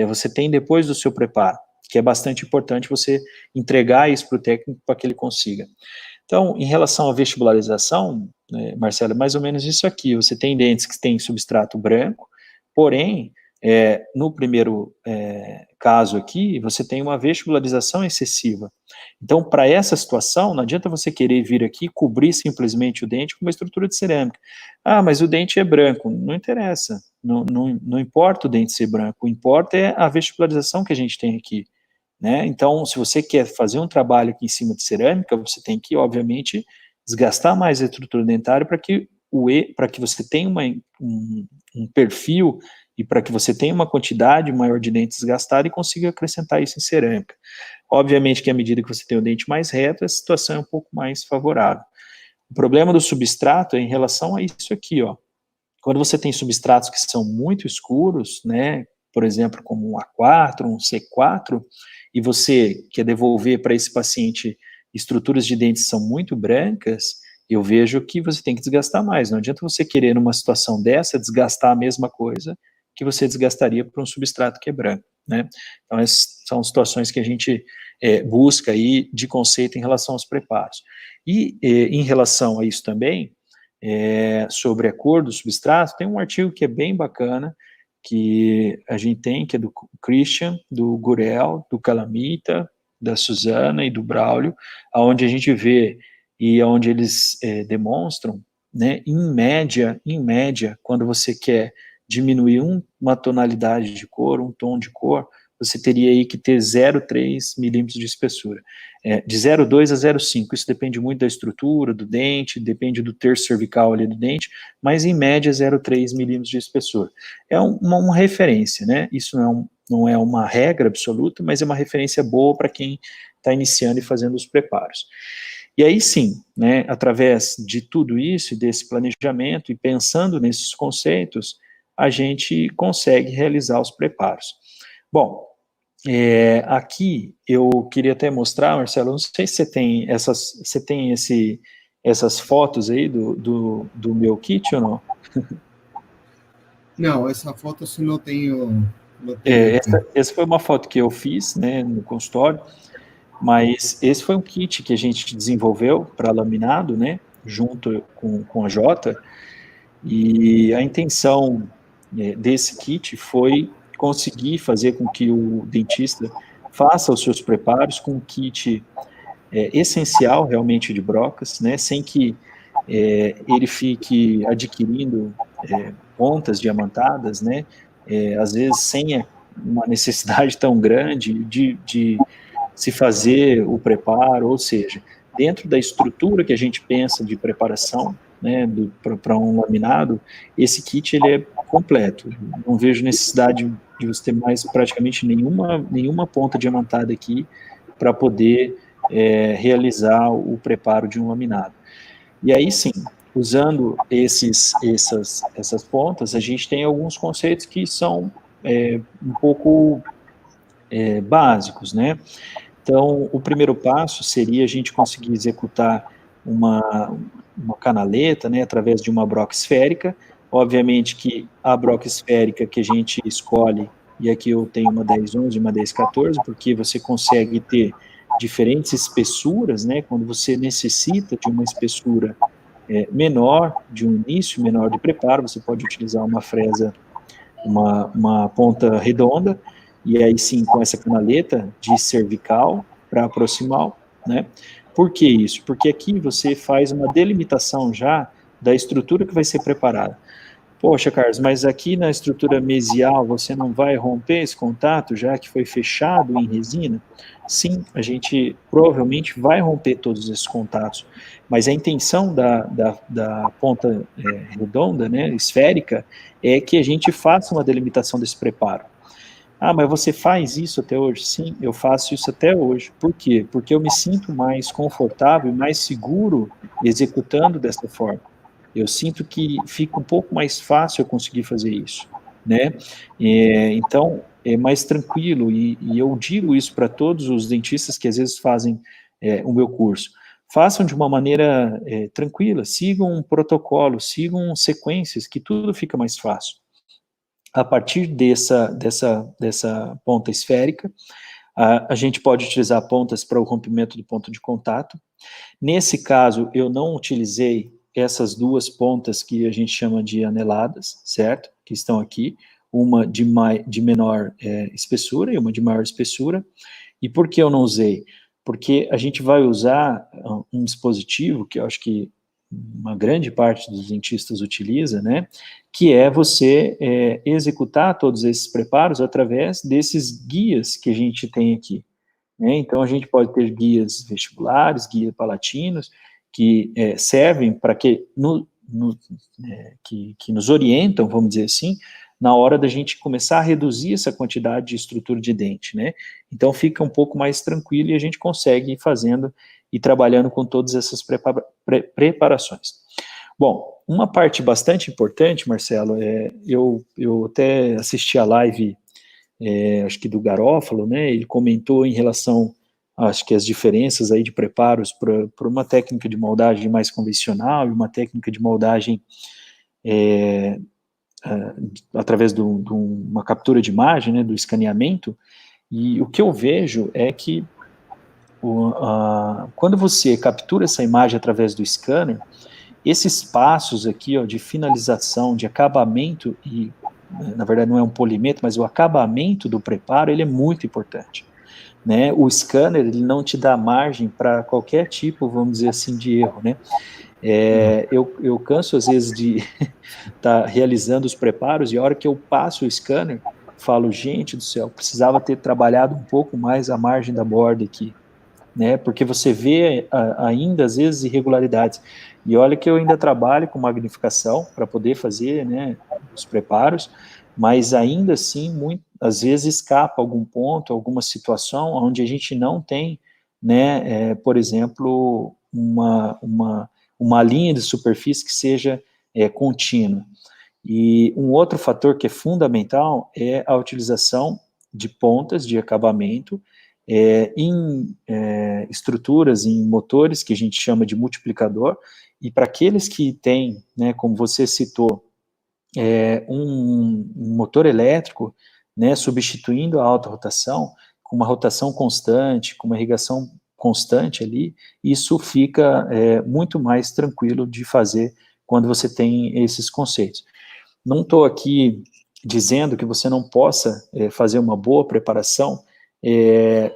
você tem depois do seu preparo, que é bastante importante você entregar isso para o técnico para que ele consiga. Então, em relação à vestibularização, Marcelo, é mais ou menos isso aqui. Você tem dentes que têm substrato branco, porém, no primeiro caso aqui, você tem uma vestibularização excessiva. Então, para essa situação, não adianta você querer vir aqui e cobrir simplesmente o dente com uma estrutura de cerâmica. Mas o dente é branco. Não interessa. Não importa o dente ser branco. O que importa é a vestibularização que a gente tem aqui. Né? Então, se você quer fazer um trabalho aqui em cima de cerâmica, você tem que, obviamente, desgastar mais a estrutura dentária para que você tenha um perfil e para que você tenha uma quantidade maior de dentes desgastados e consiga acrescentar isso em cerâmica. Obviamente que à medida que você tem o dente mais reto, a situação é um pouco mais favorável. O problema do substrato é em relação a isso aqui, ó. Quando você tem substratos que são muito escuros, né, por exemplo, como um A4, um C4, e você quer devolver para esse paciente estruturas de dentes que são muito brancas, eu vejo que você tem que desgastar mais. Não adianta você querer, numa situação dessa, desgastar a mesma coisa que você desgastaria para um substrato que é branco. né? Então, essas são situações que a gente busca aí de conceito em relação aos preparos. E em relação a isso também, sobre a cor do substrato, tem um artigo que é bem bacana, que a gente tem, que é do Christian, do Gurel, do Calamita, da Suzana e do Braulio, onde a gente vê e onde eles demonstram, né, em média, quando você quer diminuir uma tonalidade de cor, um tom de cor, você teria aí que ter 0,3 milímetros de espessura. De 0,2 a 0,5, isso depende muito da estrutura do dente, depende do terço cervical ali do dente, mas em média 0,3 milímetros de espessura. É uma referência, né? Isso não é uma regra absoluta, mas é uma referência boa para quem está iniciando e fazendo os preparos. E aí sim, né, através de tudo isso, desse planejamento e pensando nesses conceitos, a gente consegue realizar os preparos. Bom, aqui eu queria até mostrar, Marcelo, não sei se você tem essas fotos aí do meu kit ou não? Não, essa foto eu não tenho, não tenho aqui. Essa foi uma foto que eu fiz, né, no consultório, mas esse foi um kit que a gente desenvolveu para laminado, né, junto com a Jota, e a intenção desse kit foi conseguir fazer com que o dentista faça os seus preparos com um kit essencial realmente de brocas, né, sem que ele fique adquirindo pontas diamantadas, né, às vezes sem uma necessidade tão grande de se fazer o preparo, ou seja, dentro da estrutura que a gente pensa de preparação, né, para um laminado, esse kit ele é completo. Não vejo necessidade de você ter mais praticamente nenhuma ponta diamantada aqui para poder realizar o preparo de um laminado. E aí sim, usando essas pontas, a gente tem alguns conceitos que são um pouco básicos, né? Então, o primeiro passo seria a gente conseguir executar uma canaleta, né, através de uma broca esférica. Obviamente que a broca esférica que a gente escolhe, e aqui eu tenho uma 1011 e uma 1014, porque você consegue ter diferentes espessuras, né, quando você necessita de uma espessura menor, de um início menor de preparo, você pode utilizar uma fresa, uma ponta redonda, e aí sim com essa canaleta de cervical para proximal, né? Por que isso? Porque aqui você faz uma delimitação já da estrutura que vai ser preparada. Poxa, Carlos, mas aqui na estrutura mesial você não vai romper esse contato, já que foi fechado em resina? Sim, a gente provavelmente vai romper todos esses contatos, mas a intenção da ponta redonda, né, esférica, é que a gente faça uma delimitação desse preparo. Ah, mas você faz isso até hoje? Sim, eu faço isso até hoje. Por quê? Porque eu me sinto mais confortável e mais seguro executando dessa forma. Eu sinto que fica um pouco mais fácil eu conseguir fazer isso, né? Então, é mais tranquilo, e eu digo isso para todos os dentistas que às vezes fazem o meu curso. Façam de uma maneira tranquila, sigam um protocolo, sigam sequências, que tudo fica mais fácil. A partir dessa ponta esférica, a gente pode utilizar pontas para o rompimento do ponto de contato. Nesse caso, eu não utilizei essas duas pontas que a gente chama de aneladas, certo? Que estão aqui, uma de menor espessura e uma de maior espessura. E por que eu não usei? Porque a gente vai usar um dispositivo que eu acho que uma grande parte dos dentistas utiliza, né, que é você executar todos esses preparos através desses guias que a gente tem aqui, né? Então a gente pode ter guias vestibulares, guias palatinos, que servem para que nos orientam, vamos dizer assim, na hora da gente começar a reduzir essa quantidade de estrutura de dente, né? Então fica um pouco mais tranquilo e a gente consegue ir fazendo e trabalhando com todas essas preparações. Bom, uma parte bastante importante, Marcelo, eu até assisti a live, acho que do Garófalo, né? Ele comentou em relação, acho que as diferenças aí de preparos para uma técnica de moldagem mais convencional e uma técnica de moldagem através de uma captura de imagem, né, do escaneamento, e o que eu vejo é que quando você captura essa imagem através do scanner, esses passos aqui, ó, de finalização, de acabamento, e na verdade não é um polimento, mas o acabamento do preparo, ele é muito importante, né? O scanner, ele não te dá margem para qualquer tipo, vamos dizer assim, de erro, né? Eu canso às vezes de estar realizando os preparos, e a hora que eu passo o scanner, falo, gente do céu, precisava ter trabalhado um pouco mais a margem da borda aqui, né? Porque você vê ainda, às vezes, irregularidades. E olha que eu ainda trabalho com magnificação para poder fazer, né, os preparos, mas ainda assim, às vezes escapa algum ponto, alguma situação onde a gente não tem, né, por exemplo, uma linha de superfície que seja contínua. E um outro fator que é fundamental é a utilização de pontas de acabamento em estruturas, em motores que a gente chama de multiplicador, e para aqueles que têm, né, como você citou, um motor elétrico, né, substituindo a alta rotação, com uma rotação constante, com uma irrigação constante ali, isso fica muito mais tranquilo de fazer quando você tem esses conceitos. Não estou aqui dizendo que você não possa fazer uma boa preparação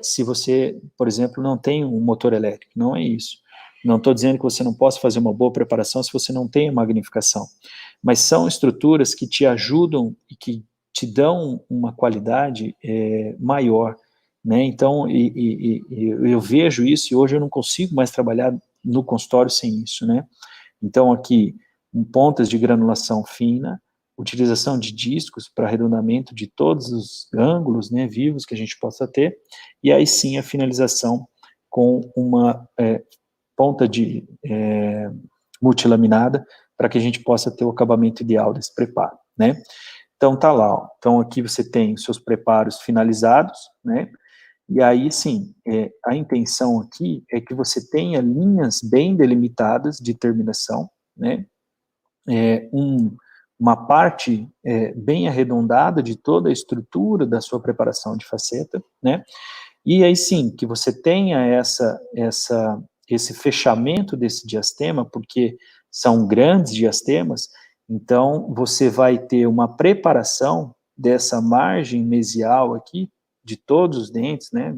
se você, por exemplo, não tem um motor elétrico, não é isso. Não estou dizendo que você não possa fazer uma boa preparação se você não tem magnificação, mas são estruturas que te ajudam e que te dão uma qualidade maior, né? Então, eu vejo isso, e hoje eu não consigo mais trabalhar no consultório sem isso, né? Então, aqui, pontas de granulação fina, utilização de discos para arredondamento de todos os ângulos, né, vivos que a gente possa ter, e aí sim a finalização com uma ponta de multilaminada, para que a gente possa ter o acabamento ideal desse preparo, né. Então tá lá, ó. Então aqui você tem os seus preparos finalizados, né, e aí sim, a intenção aqui é que você tenha linhas bem delimitadas de terminação, né, uma parte bem arredondada de toda a estrutura da sua preparação de faceta, né? E aí sim, que você tenha esse fechamento desse diastema, porque são grandes diastemas, então você vai ter uma preparação dessa margem mesial aqui, de todos os dentes, né?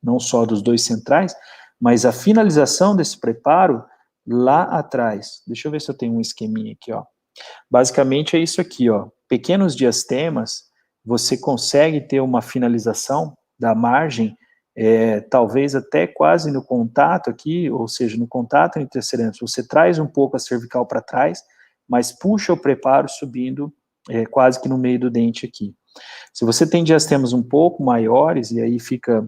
Não só dos dois centrais, mas a finalização desse preparo lá atrás. Deixa eu ver se eu tenho um esqueminha aqui, ó. Basicamente é isso aqui, ó. Pequenos diastemas, você consegue ter uma finalização da margem, talvez até quase no contato aqui, ou seja, no contato entre as cerâmicas. Você traz um pouco a cervical para trás, mas puxa o preparo subindo quase que no meio do dente aqui. Se você tem diastemas um pouco maiores, e aí fica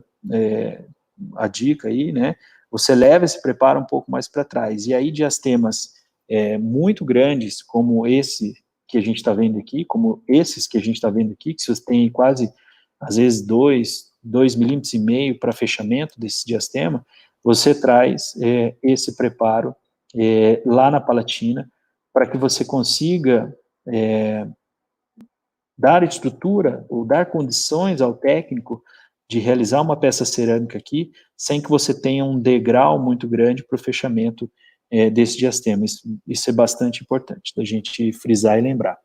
a dica aí, né? Você leva esse preparo um pouco mais para trás. E aí diastemas muito grandes, como esse que a gente está vendo aqui, como esses que a gente está vendo aqui, que você tem quase, às vezes, 2,5 milímetros para fechamento desse diastema, você traz esse preparo lá na palatina, para que você consiga dar estrutura ou dar condições ao técnico de realizar uma peça cerâmica aqui, sem que você tenha um degrau muito grande para o fechamento desse diastema. Isso é bastante importante da gente frisar e lembrar.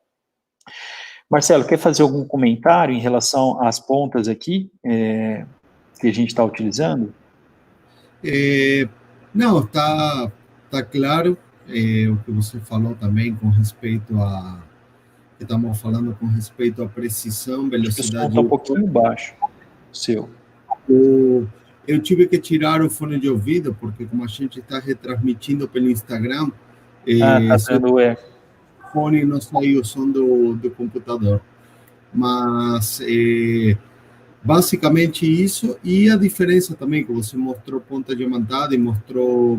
Marcelo, quer fazer algum comentário em relação às pontas aqui que a gente está utilizando? Não, tá claro o que você falou também com respeito a... Estamos falando com respeito à precisão, velocidade... Acho que o som está um pouquinho baixo, seu. Eu tive que tirar o fone de ouvido, porque como a gente está retransmitindo pelo Instagram, tá dando o fone não sai o som do computador. Mas, basicamente isso, e a diferença também, que você mostrou ponta diamantada e mostrou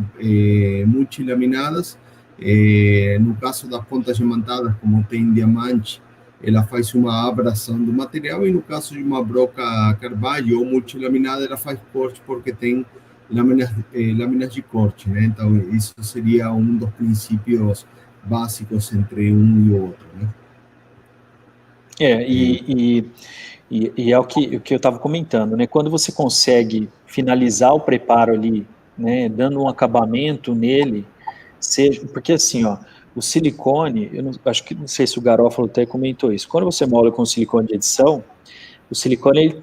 multilaminadas. No caso das pontas diamantadas, como tem diamante, ela faz uma abrasão do material, e no caso de uma broca carvalho ou multilaminada, ela faz corte porque tem lâminas de corte, né? Então, isso seria um dos princípios básicos entre um e o outro, né? E é o que eu estava comentando, né? Quando você consegue finalizar o preparo ali, né, dando um acabamento nele, seja, porque assim, ó, o silicone, eu não, acho que não sei se o Garofalo até comentou isso. Quando você molda com silicone de edição, o silicone,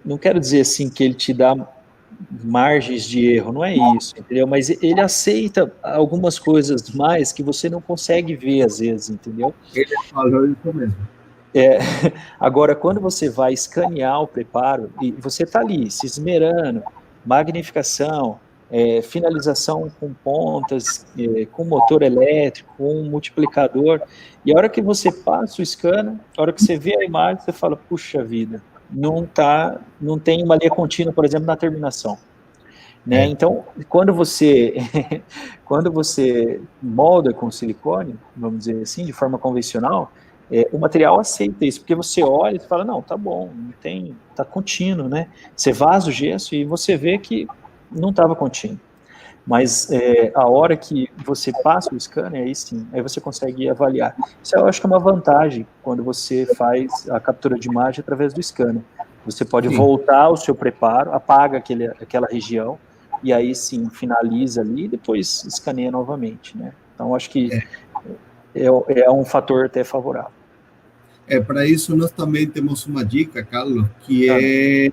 não quero dizer assim que ele te dá margens de erro, não é isso, entendeu? Mas ele aceita algumas coisas mais que você não consegue ver às vezes, entendeu? Ele falou isso mesmo. Agora, quando você vai escanear o preparo, e você está ali se esmerando, magnificação, finalização com pontas, com motor elétrico, com um multiplicador, e a hora que você passa o scanner, a hora que você vê a imagem, você fala, puxa vida, não tem uma linha contínua, por exemplo, na terminação. Né? Então, quando você molda com silicone, vamos dizer assim, de forma convencional, o material aceita isso, porque você olha e fala, não, tá bom, não tem, tá contínuo, né? Você vaza o gesso e você vê que não estava contínuo. Mas a hora que você passa o scanner, aí sim, aí você consegue avaliar. Isso eu acho que é uma vantagem quando você faz a captura de imagem através do scanner. Você pode voltar ao seu preparo, apaga aquela região, e aí sim, finaliza ali e depois escaneia novamente, né? Então, acho que é um fator até favorável. Para isso, nós também temos uma dica, Carlos, que é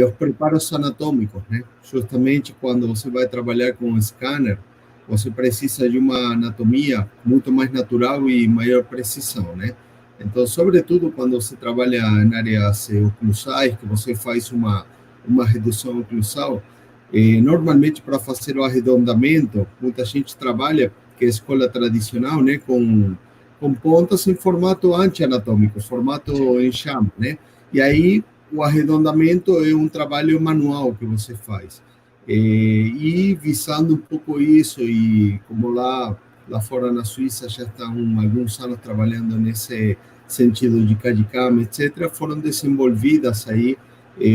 os preparos anatômicos, né? Justamente quando você vai trabalhar com o scanner, você precisa de uma anatomia muito mais natural e maior precisão, né? Então, sobretudo quando você trabalha em áreas oclusais, que você faz uma redução oclusal, normalmente para fazer o arredondamento, muita gente trabalha, que é a escola tradicional, né, com pontas em formato anti-anatômico, formato enxame, né? E aí o arredondamento é um trabalho manual que você faz. E visando um pouco isso, e como lá fora na Suíça já estão alguns anos trabalhando nesse sentido de CAD/CAM, etc., foram desenvolvidas aí,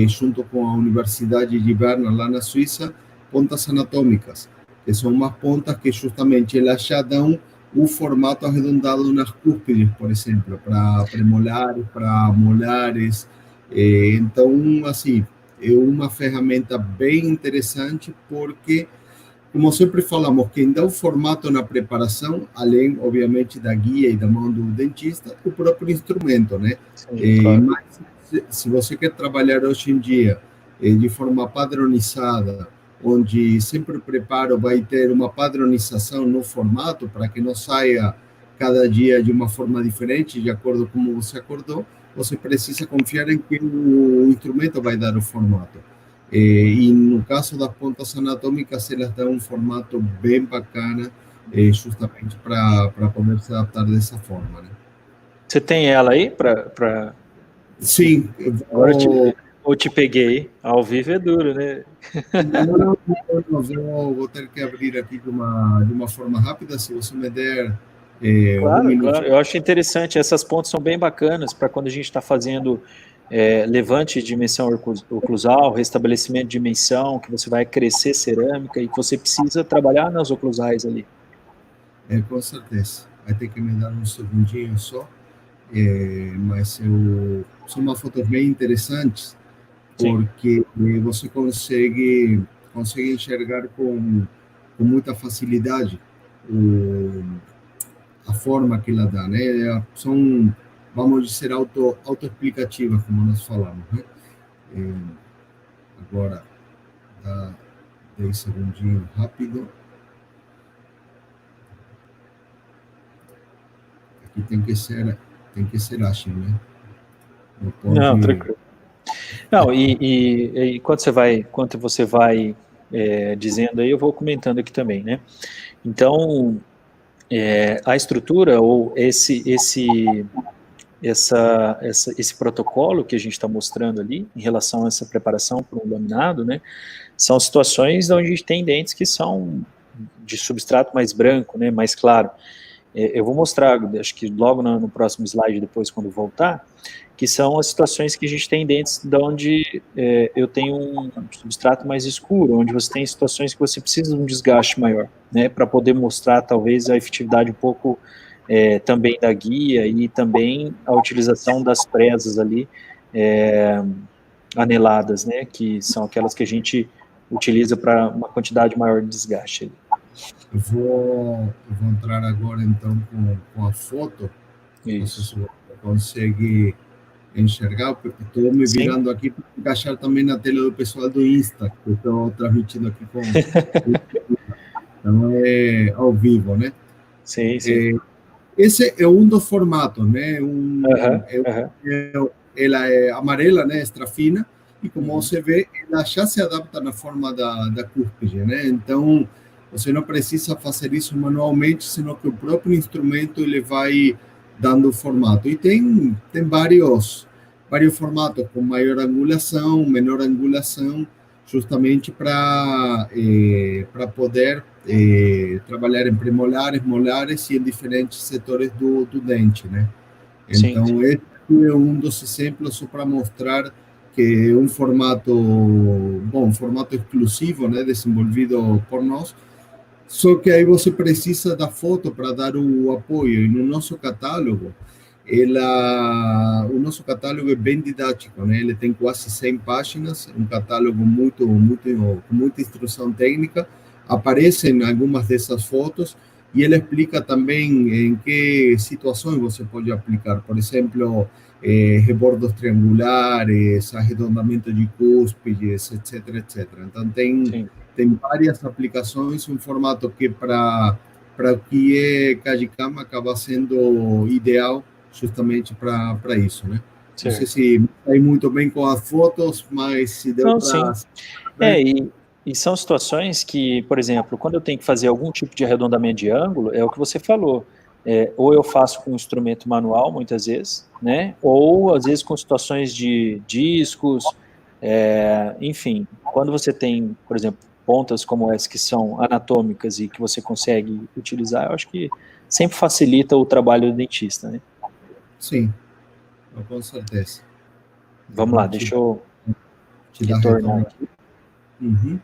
junto com a Universidade de Berna, lá na Suíça, pontas anatômicas, que são umas pontas que justamente elas já dão o formato arredondado nas cúspides, por exemplo, para premolares, para molares. Então, assim, é uma ferramenta bem interessante, porque, como sempre falamos, quem dá o formato na preparação, além, obviamente, da guia e da mão do dentista, o próprio instrumento, né? Sim, claro. Mas, se você quer trabalhar hoje em dia de forma padronizada, onde sempre o preparo vai ter uma padronização no formato, para que não saia cada dia de uma forma diferente, de acordo com como você acordou, você precisa confiar em que o instrumento vai dar o formato. E no caso das pontas anatômicas, elas dão um formato bem bacana, justamente para poder se adaptar dessa forma, né? Você tem ela aí para... Sim. Agora eu te peguei. Ao vivo é duro, né? Não, vou ter que abrir aqui de uma forma rápida, se você me der Claro, um minuto. claro. Eu acho interessante. Essas pontas são bem bacanas para quando a gente está fazendo levante de dimensão oclusal, restabelecimento de dimensão, que você vai crescer cerâmica e que você precisa trabalhar nas oclusais ali. Com certeza. Vai ter que me dar um segundinho só. Mas são uma fotos bem interessantes, porque você consegue enxergar com muita facilidade a forma que ela dá, né? São, vamos dizer, autoexplicativas, como nós falamos, né? Agora, dá 10 segundinhos rápido. Aqui tem que ser ágil, né? Não, tranquilo. Não, e enquanto você vai dizendo aí, eu vou comentando aqui também, né? Então, a estrutura ou esse protocolo que a gente está mostrando ali, em relação a essa preparação para um laminado, né? São situações onde a gente tem dentes que são de substrato mais branco, né? Mais claro. Eu vou mostrar, acho que logo no próximo slide, depois, quando voltar, que são as situações que a gente tem dentes de onde eu tenho um substrato mais escuro, onde você tem situações que você precisa de um desgaste maior, né, para poder mostrar, talvez, a efetividade um pouco também da guia e também a utilização das presas ali, aneladas, né, que são aquelas que a gente utiliza para uma quantidade maior de desgaste. Eu vou entrar agora, então, com a foto. Não sei se você consegue enxergar, porque estou me virando aqui para encaixar também na tela do pessoal do Insta, que eu estou transmitindo aqui com... Então, é ao vivo, né? Sim, sim. Esse é um dos formatos, né? Ela é amarela, né? Extra fina, e como você vê, ela já se adapta na forma da cúspide, né? Então, você não precisa fazer isso manualmente, senão que o próprio instrumento ele vai dando o formato. E tem vários formatos, com maior angulação, menor angulação, justamente para poder trabalhar em premolares, molares e em diferentes setores do dente, né? Então, sim. Esse é um dos exemplos só para mostrar que é um formato exclusivo, né, desenvolvido por nós, só que aí você precisa da foto para dar o apoio, e no nosso catálogo, o nosso catálogo é bem didático, né? Ele tem quase 100 páginas, um catálogo com muita instrução técnica, aparecem algumas dessas fotos, e ele explica também em que situações você pode aplicar, por exemplo, rebordos triangulares, arredondamento de cúspides, etc, etc. Então, tem várias aplicações, um formato que para o que é Cajicama acaba sendo ideal justamente para isso, né? Certo. Não sei se sai muito bem com as fotos, mas se deu para... E são situações que, por exemplo, quando eu tenho que fazer algum tipo de arredondamento de ângulo, é o que você falou, ou eu faço com um instrumento manual, muitas vezes, né? Ou, às vezes, com situações de discos, enfim, quando você tem, por exemplo, pontas como essa que são anatômicas e que você consegue utilizar, eu acho que sempre facilita o trabalho do dentista, né? Sim, com certeza. Vamos lá, deixa eu retornar aqui. Uhum.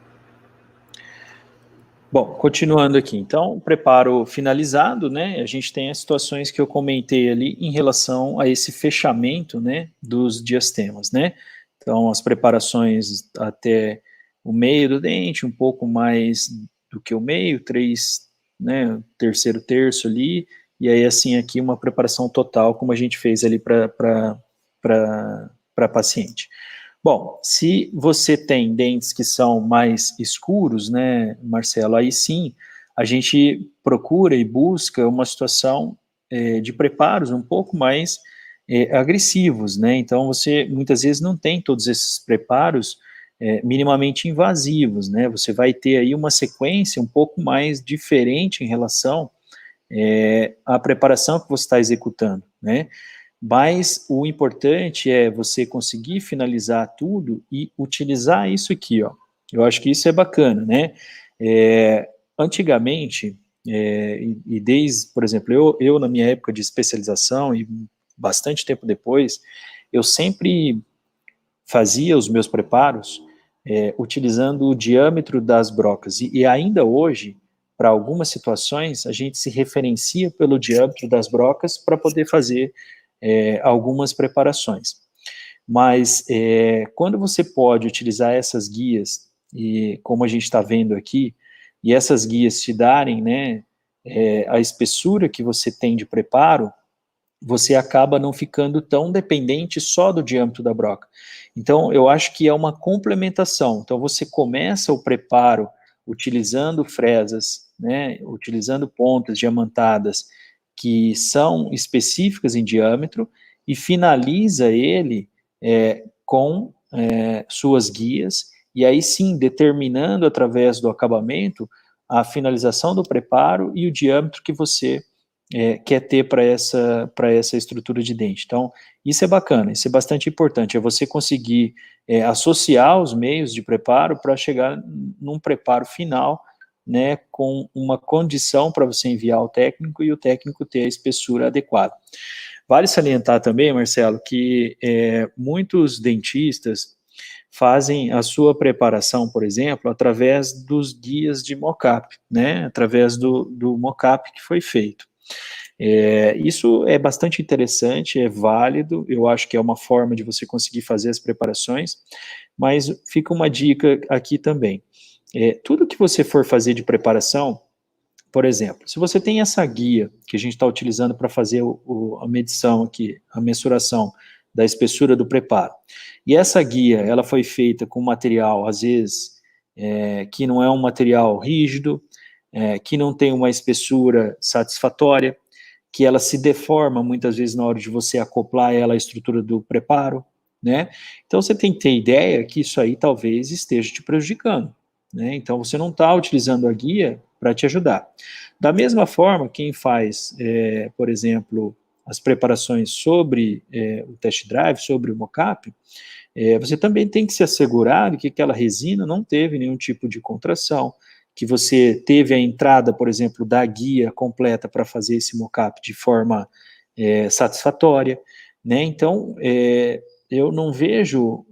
Bom, continuando aqui, então, preparo finalizado, né, a gente tem as situações que eu comentei ali em relação a esse fechamento, né, dos diastemas, né, então as preparações até o meio do dente, um pouco mais do que o meio, 3, né, terceiro terço ali, e aí assim aqui uma preparação total, como a gente fez ali para paciente. Bom, se você tem dentes que são mais escuros, né, Marcelo, aí sim, a gente procura e busca uma situação de preparos um pouco mais agressivos, né, então você muitas vezes não tem todos esses preparos minimamente invasivos, né, você vai ter aí uma sequência um pouco mais diferente em relação à preparação que você está executando, né. Mas o importante é você conseguir finalizar tudo e utilizar isso aqui, ó. Eu acho que isso é bacana, né? Antigamente, e desde, por exemplo, eu na minha época de especialização e bastante tempo depois, eu sempre fazia os meus preparos utilizando o diâmetro das brocas. E ainda hoje, para algumas situações, a gente se referencia pelo diâmetro das brocas para poder fazer algumas preparações. Mas quando você pode utilizar essas guias, e como a gente está vendo aqui, e essas guias te darem, né, a espessura que você tem de preparo, você acaba não ficando tão dependente só do diâmetro da broca. Então, eu acho que é uma complementação. Então, você começa o preparo utilizando fresas, né, utilizando pontas diamantadas, que são específicas em diâmetro, e finaliza ele com suas guias, e aí sim, determinando através do acabamento a finalização do preparo e o diâmetro que você quer ter para essa estrutura de dente. Então, isso é bacana, isso é bastante importante, é você conseguir associar os meios de preparo para chegar num preparo final, né, com uma condição para você enviar ao técnico e o técnico ter a espessura adequada. Vale salientar também, Marcelo, que muitos dentistas fazem a sua preparação, por exemplo, através dos guias de mock-up, né, através do mock-up que foi feito. Isso é bastante interessante, é válido, eu acho que é uma forma de você conseguir fazer as preparações, mas fica uma dica aqui também. Tudo que você for fazer de preparação, por exemplo, se você tem essa guia que a gente está utilizando para fazer a medição aqui, a mensuração da espessura do preparo, e essa guia ela foi feita com material, às vezes, que não é um material rígido, que não tem uma espessura satisfatória, que ela se deforma muitas vezes na hora de você acoplar ela à estrutura do preparo, né? Então você tem que ter ideia que isso aí talvez esteja te prejudicando, né? Então você não está utilizando a guia para te ajudar. Da mesma forma, quem faz, por exemplo, as preparações sobre o test drive, sobre o mockup, você também tem que se assegurar de que aquela resina não teve nenhum tipo de contração, que você teve a entrada, por exemplo, da guia completa para fazer esse mockup de forma satisfatória, né? Então, eu não vejo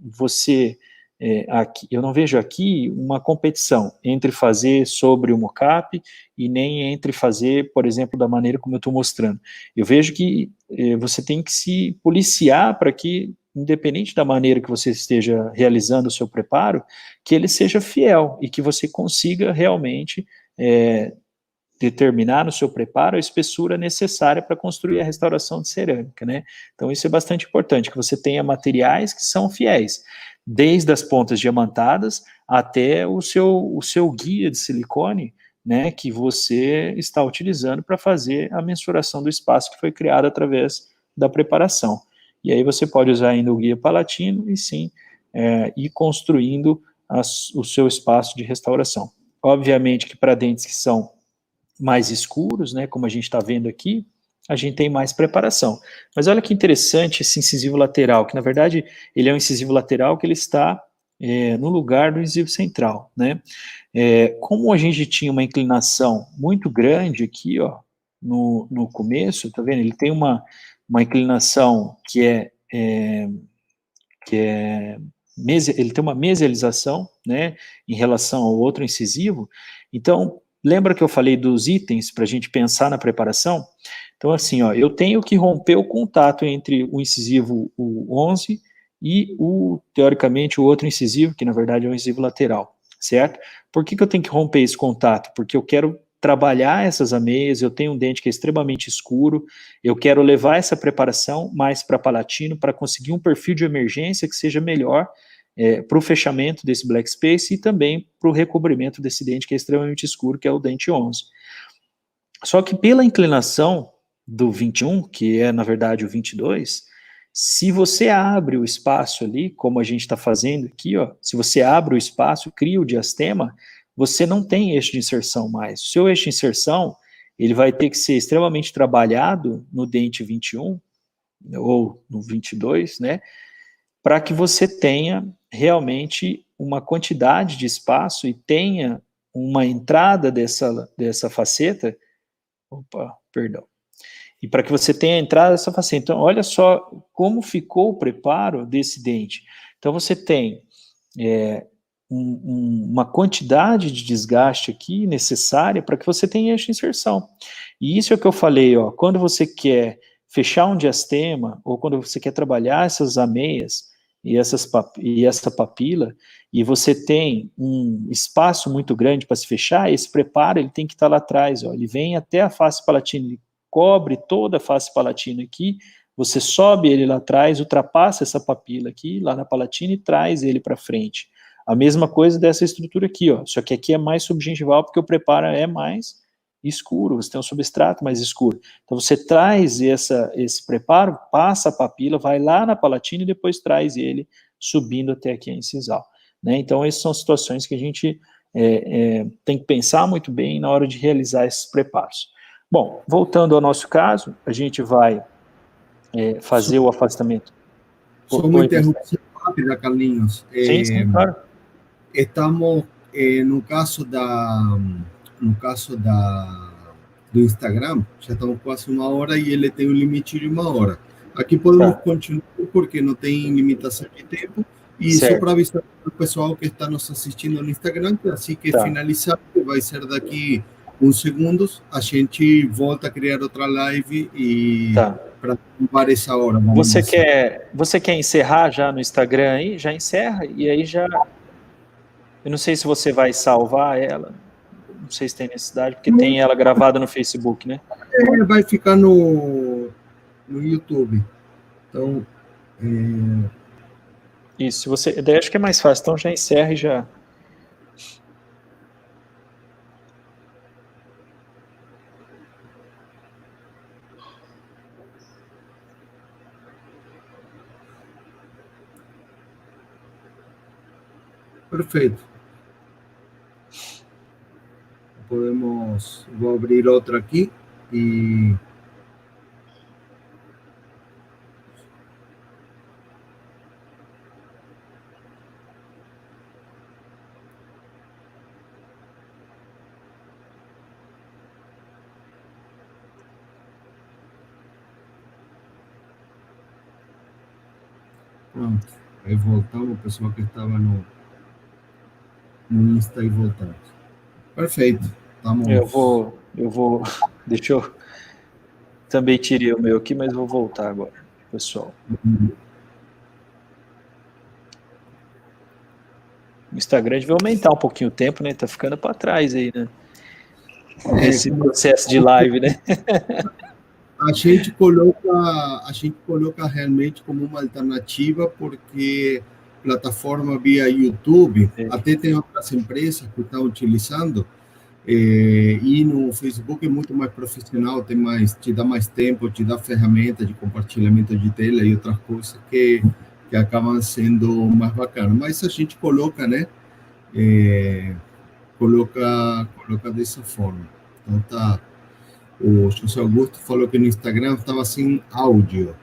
eu não vejo aqui uma competição entre fazer sobre o mockup e nem entre fazer, por exemplo, da maneira como eu estou mostrando. Eu vejo que você tem que se policiar para que, independente da maneira que você esteja realizando o seu preparo, que ele seja fiel e que você consiga realmente determinar no seu preparo a espessura necessária para construir a restauração de cerâmica, né? Então isso é bastante importante, que você tenha materiais que são fiéis, desde as pontas diamantadas até o seu guia de silicone, né, que você está utilizando para fazer a mensuração do espaço que foi criado através da preparação. E aí você pode usar ainda o guia palatino e sim, ir construindo o seu espaço de restauração. Obviamente que para dentes que são mais escuros, né, como a gente está vendo aqui, a gente tem mais preparação. Mas olha que interessante esse incisivo lateral, que na verdade ele é um incisivo lateral que ele está no lugar do incisivo central, né? Como a gente tinha uma inclinação muito grande aqui, ó, no começo, tá vendo? Ele tem uma inclinação ele tem uma mesialização, né, em relação ao outro incisivo. Então, lembra que eu falei dos itens para a gente pensar na preparação? Então, assim, ó, eu tenho que romper o contato entre o incisivo o 11 e teoricamente, o outro incisivo, que na verdade é o incisivo lateral, certo? Por que eu tenho que romper esse contato? Porque eu quero trabalhar essas ameias, eu tenho um dente que é extremamente escuro, eu quero levar essa preparação mais para palatino, para conseguir um perfil de emergência que seja melhor para o fechamento desse black space e também para o recobrimento desse dente que é extremamente escuro, que é o dente 11. Só que pela inclinação do 21, que é na verdade o 22, se você abre o espaço ali, como a gente está fazendo aqui, ó, se você abre o espaço, cria o diastema, você não tem eixo de inserção mais. O seu eixo de inserção, ele vai ter que ser extremamente trabalhado no dente 21, ou no 22, né, para que você tenha realmente uma quantidade de espaço e tenha uma entrada dessa faceta, e para que você tenha a entrada dessa faceta. Então, olha só como ficou o preparo desse dente. Então, você tem uma quantidade de desgaste aqui necessária para que você tenha eixo de inserção. E isso é o que eu falei, ó, quando você quer fechar um diastema, ou quando você quer trabalhar essas ameias e essa papila, e você tem um espaço muito grande para se fechar, esse preparo ele tem que estar lá atrás, ó, ele vem até a face palatina, ele cobre toda a face palatina aqui, você sobe ele lá atrás, ultrapassa essa papila aqui, lá na palatina, e traz ele para frente. A mesma coisa dessa estrutura aqui, ó, só que aqui é mais subgengival, porque o preparo é mais escuro, você tem um substrato mais escuro. Então você traz esse preparo, passa a papila, vai lá na palatina e depois traz ele subindo até aqui a incisal, né? Então essas são situações que a gente tem que pensar muito bem na hora de realizar esses preparos. Bom, voltando ao nosso caso, a gente vai fazer o afastamento. Só uma interrupção rápida, Carlinhos. Sim, claro. Estamos no caso do Instagram, já estamos quase 1 hora e ele tem um limite de 1 hora. Aqui podemos continuar porque não tem limitação de tempo. E só para avisar o pessoal que está nos assistindo no Instagram, que assim que finalizar, vai ser daqui uns segundos, a gente volta a criar outra live e Tá. para ocupar essa hora. Vamos Você quer encerrar já no Instagram aí? Já encerra e aí já... Eu não sei se você vai salvar ela, não sei se tem necessidade, porque tem ela gravada no Facebook, né? Vai ficar no YouTube. Então, Isso, se você... Daí acho que é mais fácil, então já encerra e já... perfeito. Vou abrir outra aqui e pronto. Aí voltamos, o pessoal que estava no Insta e voltamos. Perfeito. Eu vou... Deixa eu... Também tirei o meu aqui, mas vou voltar agora, pessoal. O Instagram deve aumentar um pouquinho o tempo, né? Tá ficando para trás aí, né? Esse processo de live, né? A gente coloca realmente como uma alternativa, porque plataforma via YouTube, até tem outras empresas que estão utilizando, e no Facebook é muito mais profissional, te dá mais tempo, te dá ferramenta de compartilhamento de tela e outras coisas que acabam sendo mais bacanas. Mas a gente coloca, né? Coloca dessa forma. Então tá. O José Augusto falou que no Instagram estava sem áudio.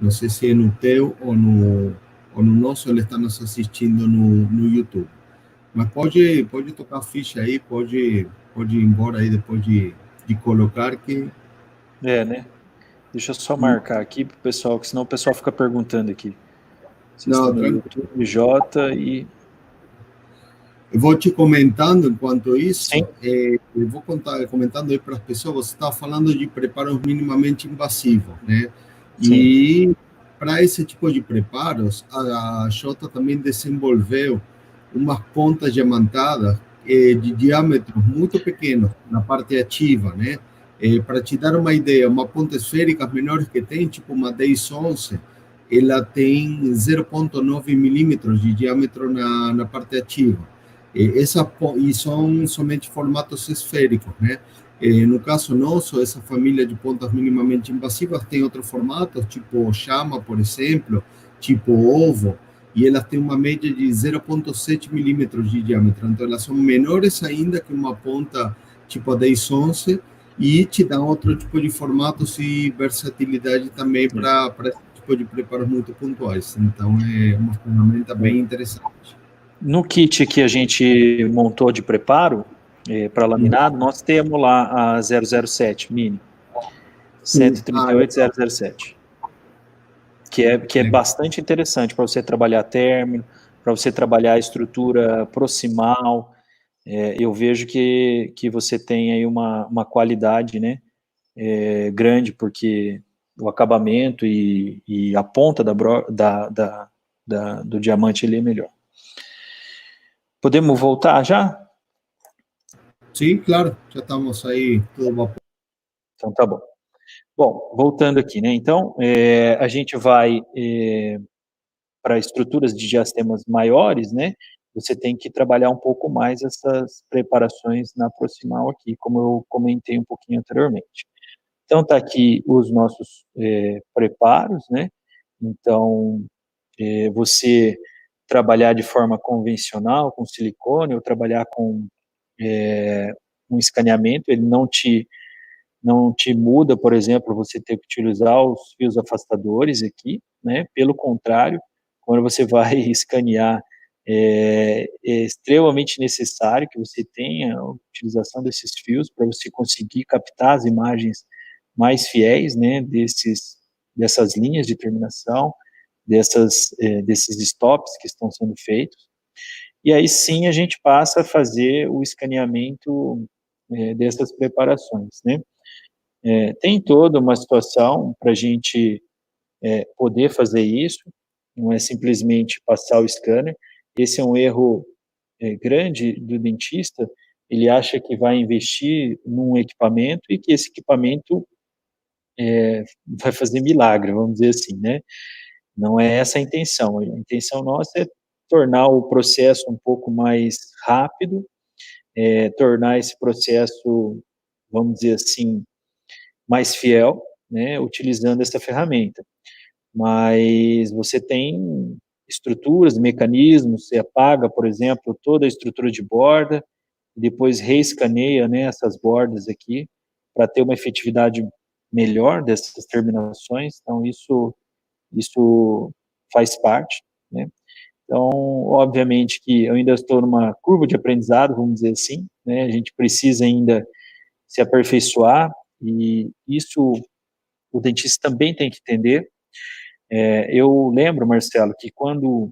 Não sei se é no teu ou no nosso, ele está nos assistindo no YouTube. Mas pode tocar a ficha aí, pode ir embora aí depois de colocar que... Né? Deixa eu só marcar aqui pro pessoal, que senão o pessoal fica perguntando aqui. Vocês Não, estão no tranquilo. YouTube J e... Eu vou te comentando enquanto isso. Sim. Eu vou comentando aí para as pessoas. Você estava falando de preparos minimamente invasivos, né? Sim. E para esse tipo de preparos, a Xota também desenvolveu umas pontas diamantadas de diâmetro muito pequeno na parte ativa, né? Para te dar uma ideia, uma ponta esférica menor que tem, tipo uma 10-11, ela tem 0,9 milímetros de diâmetro na parte ativa. E são somente formatos esféricos, né? No caso nosso, essa família de pontas minimamente invasivas tem outros formatos, tipo chama, por exemplo, tipo ovo, e elas têm uma média de 0,7 milímetros de diâmetro. Então, elas são menores ainda que uma ponta tipo a 10-11 e te dão outro tipo de formatos e versatilidade também para esse tipo de preparos muito pontuais. Então, é uma ferramenta bem interessante. No kit que a gente montou de preparo para laminado, nós temos lá a 007 Mini, 138007, que é bastante interessante para você trabalhar término, para você trabalhar a estrutura proximal. Eu vejo que você tem aí uma qualidade, né, grande, porque o acabamento e a ponta do diamante ele é melhor. Podemos voltar já? Sim, claro, já estamos aí todo vapor. Então tá bom. Bom, voltando aqui, né? Então, a gente vai para estruturas de diastemas maiores, né? Você tem que trabalhar um pouco mais essas preparações na proximal aqui, como eu comentei um pouquinho anteriormente. Então tá aqui os nossos preparos, né? Então, você trabalhar de forma convencional, com silicone, ou trabalhar com um escaneamento, ele não te muda, por exemplo, você ter que utilizar os fios afastadores aqui, né? Pelo contrário, quando você vai escanear, é extremamente necessário que você tenha a utilização desses fios para você conseguir captar as imagens mais fiéis, né? Dessas linhas de terminação, desses stops que estão sendo feitos. E aí sim a gente passa a fazer o escaneamento dessas preparações, né? Tem toda uma situação para a gente poder fazer isso, não é simplesmente passar o scanner. Esse é um erro grande do dentista. Ele acha que vai investir num equipamento e que esse equipamento vai fazer milagre, vamos dizer assim, né? Não é essa a intenção. A intenção nossa é tornar o processo um pouco mais rápido, tornar esse processo, vamos dizer assim, mais fiel, né, utilizando essa ferramenta. Mas você tem estruturas, mecanismos, você apaga, por exemplo, toda a estrutura de borda, e depois reescaneia, né, essas bordas aqui, para ter uma efetividade melhor dessas terminações. Então, isso faz parte, né? Então, obviamente que eu ainda estou numa curva de aprendizado, vamos dizer assim, né? A gente precisa ainda se aperfeiçoar, e isso o dentista também tem que entender. Eu lembro, Marcelo, que quando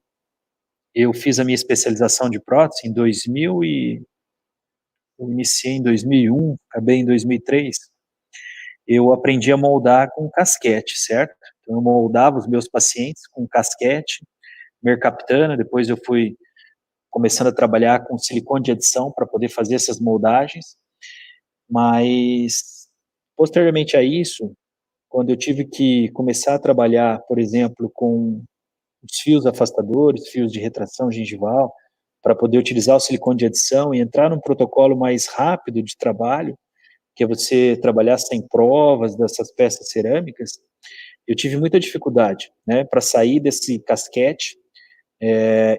eu fiz a minha especialização de prótese em 2000 eu iniciei em 2001, acabei em 2003, eu aprendi a moldar com casquete, certo? Então, eu moldava os meus pacientes com casquete, mercaptana, depois eu fui começando a trabalhar com silicone de adição para poder fazer essas moldagens, mas posteriormente a isso, quando eu tive que começar a trabalhar, por exemplo, com os fios afastadores, fios de retração gengival, para poder utilizar o silicone de adição e entrar num protocolo mais rápido de trabalho, que é você trabalhar sem provas dessas peças cerâmicas, eu tive muita dificuldade, né, para sair desse casquete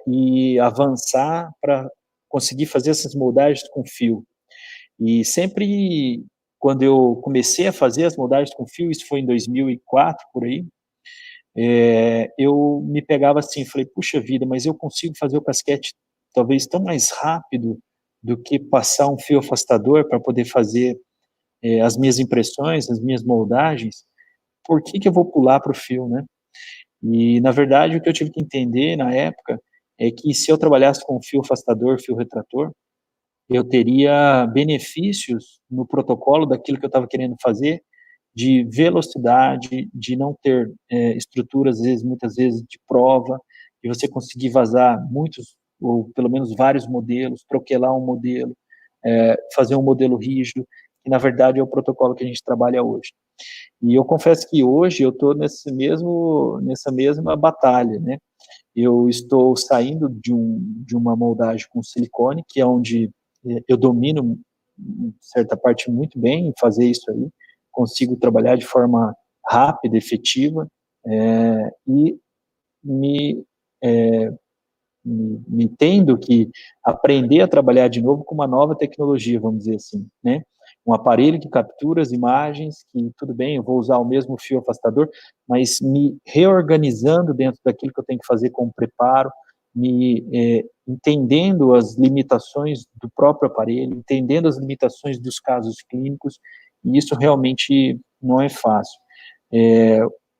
e avançar para conseguir fazer essas moldagens com fio. E sempre, quando eu comecei a fazer as moldagens com fio, isso foi em 2004, por aí, eu me pegava assim, falei, puxa vida, mas eu consigo fazer o casquete talvez tão mais rápido do que passar um fio afastador para poder fazer as minhas impressões, as minhas moldagens, por que eu vou pular para o fio, né? E, na verdade, o que eu tive que entender na época é que se eu trabalhasse com fio afastador, fio retrator, eu teria benefícios no protocolo daquilo que eu estava querendo fazer, de velocidade, de não ter estruturas, às vezes, muitas vezes, de prova, de você conseguir vazar muitos, ou pelo menos vários modelos, troquelar um modelo, fazer um modelo rígido, que na verdade é o protocolo que a gente trabalha hoje. E eu confesso que hoje eu estou nessa mesma batalha, né? Eu estou saindo de uma moldagem com silicone, que é onde eu domino, em certa parte, muito bem em fazer isso aí, consigo trabalhar de forma rápida, efetiva, e me, é, me tendo que aprender a trabalhar de novo com uma nova tecnologia, vamos dizer assim, né? Um aparelho que captura as imagens, que tudo bem, eu vou usar o mesmo fio afastador, mas me reorganizando dentro daquilo que eu tenho que fazer com o preparo, entendendo as limitações do próprio aparelho, entendendo as limitações dos casos clínicos, e isso realmente não é fácil.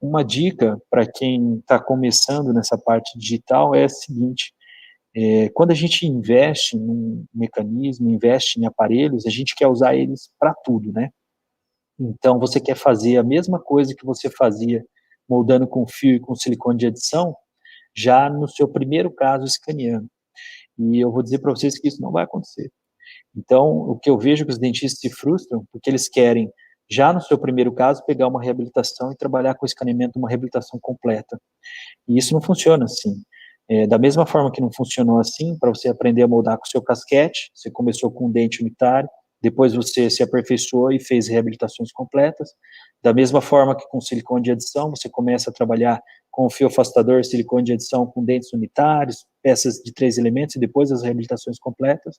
Uma dica para quem está começando nessa parte digital é a seguinte: quando a gente investe num mecanismo, investe em aparelhos, a gente quer usar eles para tudo, né? Então, você quer fazer a mesma coisa que você fazia moldando com fio e com silicone de adição, já no seu primeiro caso escaneando. E eu vou dizer para vocês que isso não vai acontecer. Então, o que eu vejo que os dentistas se frustram, porque eles querem, já no seu primeiro caso, pegar uma reabilitação e trabalhar com o escaneamento uma reabilitação completa. E isso não funciona assim. Da mesma forma que não funcionou assim, para você aprender a moldar com o seu casquete, você começou com um dente unitário, depois você se aperfeiçoou e fez reabilitações completas. Da mesma forma que com silicone de adição, você começa a trabalhar com o fio afastador, silicone de adição com dentes unitários, peças de 3 elementos e depois as reabilitações completas.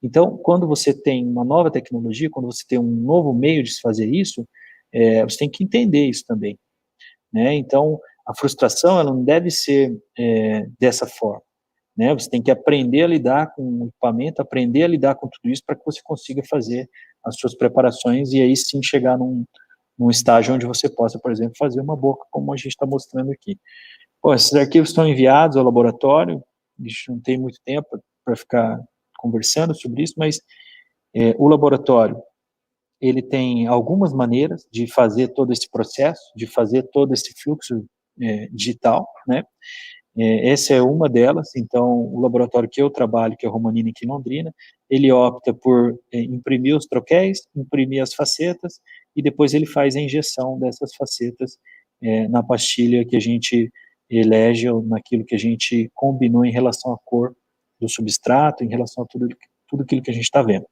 Então, quando você tem uma nova tecnologia, quando você tem um novo meio de se fazer isso, você tem que entender isso também, né? Então, a frustração, ela não deve ser dessa forma, né? Você tem que aprender a lidar com o equipamento, aprender a lidar com tudo isso para que você consiga fazer as suas preparações e aí sim chegar num estágio onde você possa, por exemplo, fazer uma boca, como a gente está mostrando aqui. Bom, esses arquivos estão enviados ao laboratório, a gente não tem muito tempo para ficar conversando sobre isso, mas o laboratório ele tem algumas maneiras de fazer todo esse processo, de fazer todo esse fluxo digital, né? Essa é uma delas. Então, o laboratório que eu trabalho, que é o Romanini aqui em Londrina, ele opta por imprimir os troquéis, imprimir as facetas, e depois ele faz a injeção dessas facetas na pastilha que a gente elege, ou naquilo que a gente combinou em relação à cor do substrato, em relação a tudo aquilo que a gente está vendo.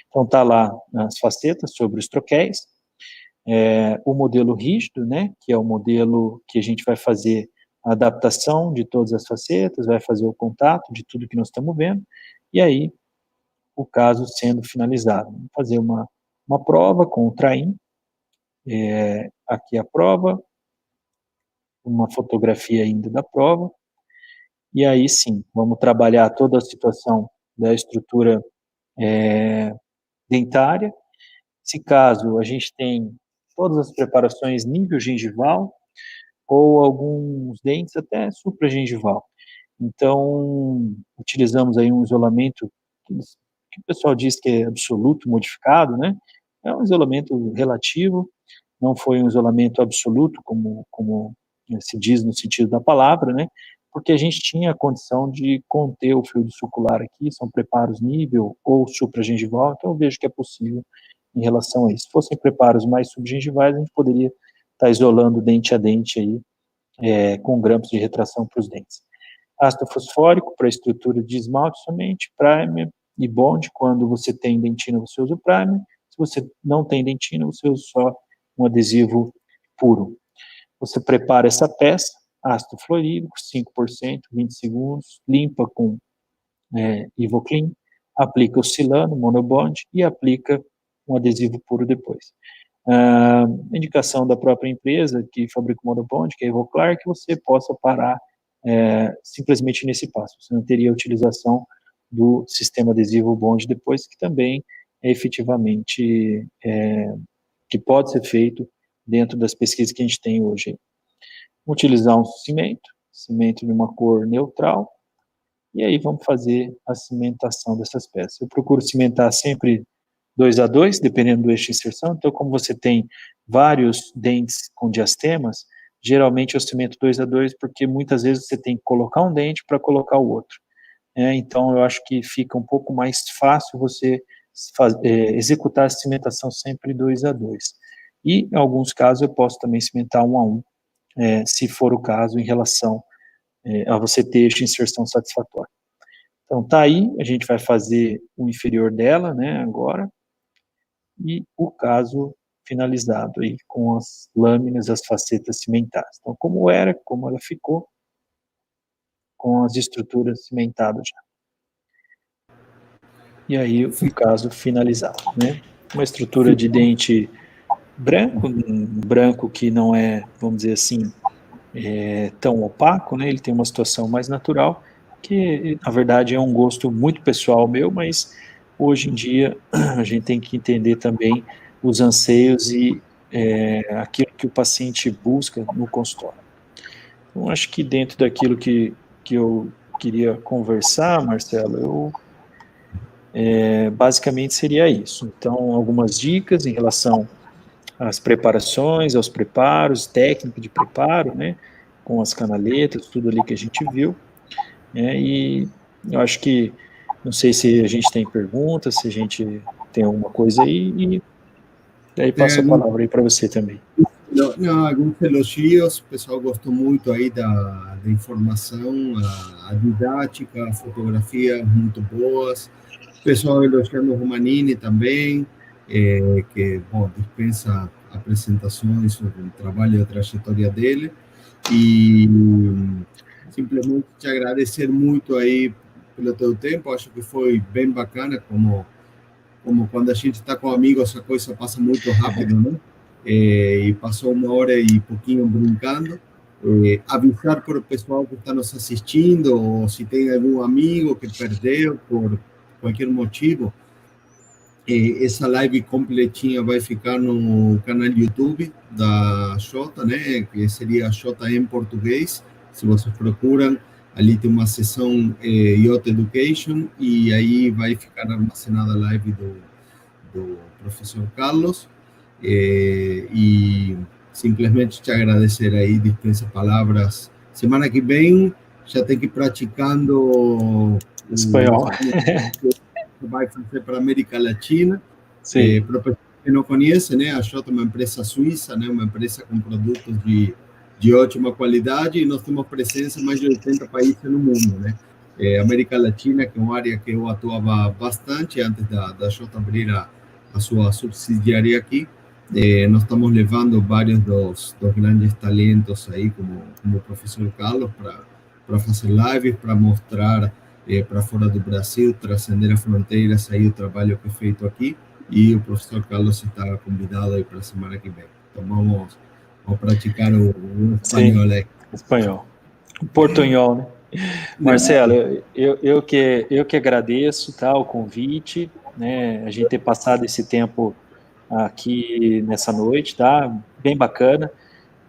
Então, está lá as facetas sobre os troquéis, o modelo rígido, né, que é o modelo que a gente vai fazer a adaptação de todas as facetas, vai fazer o contato de tudo que nós estamos vendo, e aí o caso sendo finalizado. Vamos fazer uma prova com o Traim, aqui a prova, uma fotografia ainda da prova, e aí sim, vamos trabalhar toda a situação da estrutura dentária. Se caso a gente tem todas as preparações nível gengival, ou alguns dentes até supragengival. Então, utilizamos aí um isolamento que o pessoal diz que é absoluto modificado, né? É um isolamento relativo, não foi um isolamento absoluto, como se diz no sentido da palavra, né? Porque a gente tinha a condição de conter o fluido sucular aqui, são preparos nível ou supragengival, então eu vejo que é possível em relação a isso. Se fossem preparos mais subgengivais, a gente poderia estar isolando dente a dente aí, com grampos de retração para os dentes. Ácido fosfórico para a estrutura de esmalte somente, primer e bond. Quando você tem dentina, você usa o primer. Se você não tem dentina, você usa só um adesivo puro. Você prepara essa peça, ácido fluorídrico, 5%, 20 segundos, limpa com Ivoclean, aplica o silano, monobond, e aplica um adesivo puro depois. Indicação da própria empresa que fabrica o monobond, que é a Ivoclar, que você possa parar simplesmente nesse passo. Você não teria a utilização do sistema adesivo bond depois, que também é efetivamente que pode ser feito dentro das pesquisas que a gente tem hoje. Utilizar um cimento de uma cor neutral, e aí vamos fazer a cimentação dessas peças. Eu procuro cimentar sempre 2 a 2, dependendo do eixo de inserção. Então, como você tem vários dentes com diastemas, geralmente eu cimento 2 a 2, porque muitas vezes você tem que colocar um dente para colocar o outro. Então, eu acho que fica um pouco mais fácil você executar a cimentação sempre 2 a 2. E, em alguns casos, eu posso também cimentar 1 a 1, se for o caso, em relação a você ter eixo de inserção satisfatório. Então, tá aí, a gente vai fazer o inferior dela, né, agora, e o caso finalizado aí com as lâminas, as facetas cimentadas. Então, como ela ficou, com as estruturas cimentadas já. E aí o caso finalizado, né? Uma estrutura de dente branco, um branco que não é, vamos dizer assim, tão opaco, né? Ele tem uma situação mais natural, que na verdade é um gosto muito pessoal meu, mas hoje em dia a gente tem que entender também os anseios e aquilo que o paciente busca no consultório. Então, acho que dentro daquilo que eu queria conversar, Marcelo, basicamente seria isso. Então, algumas dicas em relação às preparações, aos preparos, técnica de preparo, né, com as canaletas, tudo ali que a gente viu, e eu acho que, não sei se a gente tem perguntas, se a gente tem alguma coisa aí, e daí passo a palavra aí para você também. Não, alguns elogios, o pessoal gostou muito aí da informação, a didática, a fotografia muito boas, o pessoal elogiando o Romanini também, que, bom, dispensa apresentações sobre o trabalho e a trajetória dele, e simplesmente te agradecer muito aí pelo teu tempo, acho que foi bem bacana, como quando a gente está com amigos, a coisa passa muito rápido, né? E passou 1 hora e pouquinho brincando. Avisar para o pessoal que está nos assistindo, ou se tem algum amigo que perdeu por qualquer motivo, essa live completinha vai ficar no canal YouTube da Xota, né? Que seria Xota em português. Se vocês procuram, ali tem uma seção Yacht Education, e aí vai ficar armazenada a live do professor Carlos, e simplesmente te agradecer aí, dispensa palavras. Semana que vem já tem que ir praticando Espanhol. que vai fazer para a América Latina. Sim. Para pessoas que não conhecem, né, a Jota é uma empresa suíça, né, uma empresa com produtos de ótima qualidade, e nós temos presença em mais de 80 países no mundo, né? América Latina, que é uma área que eu atuava bastante antes da Jota abrir a sua subsidiária aqui. Nós estamos levando vários dos grandes talentos aí, como o professor Carlos, para fazer lives, para mostrar para fora do Brasil, transcender as fronteiras aí o trabalho que é feito aqui. E o professor Carlos está convidado aí para a semana que vem. Então vamos praticar o espanhol aí. Espanhol. O portunhol, né? Marcelo, eu que agradeço, tá, o convite, né, a gente ter passado esse tempo aqui nessa noite, tá, bem bacana.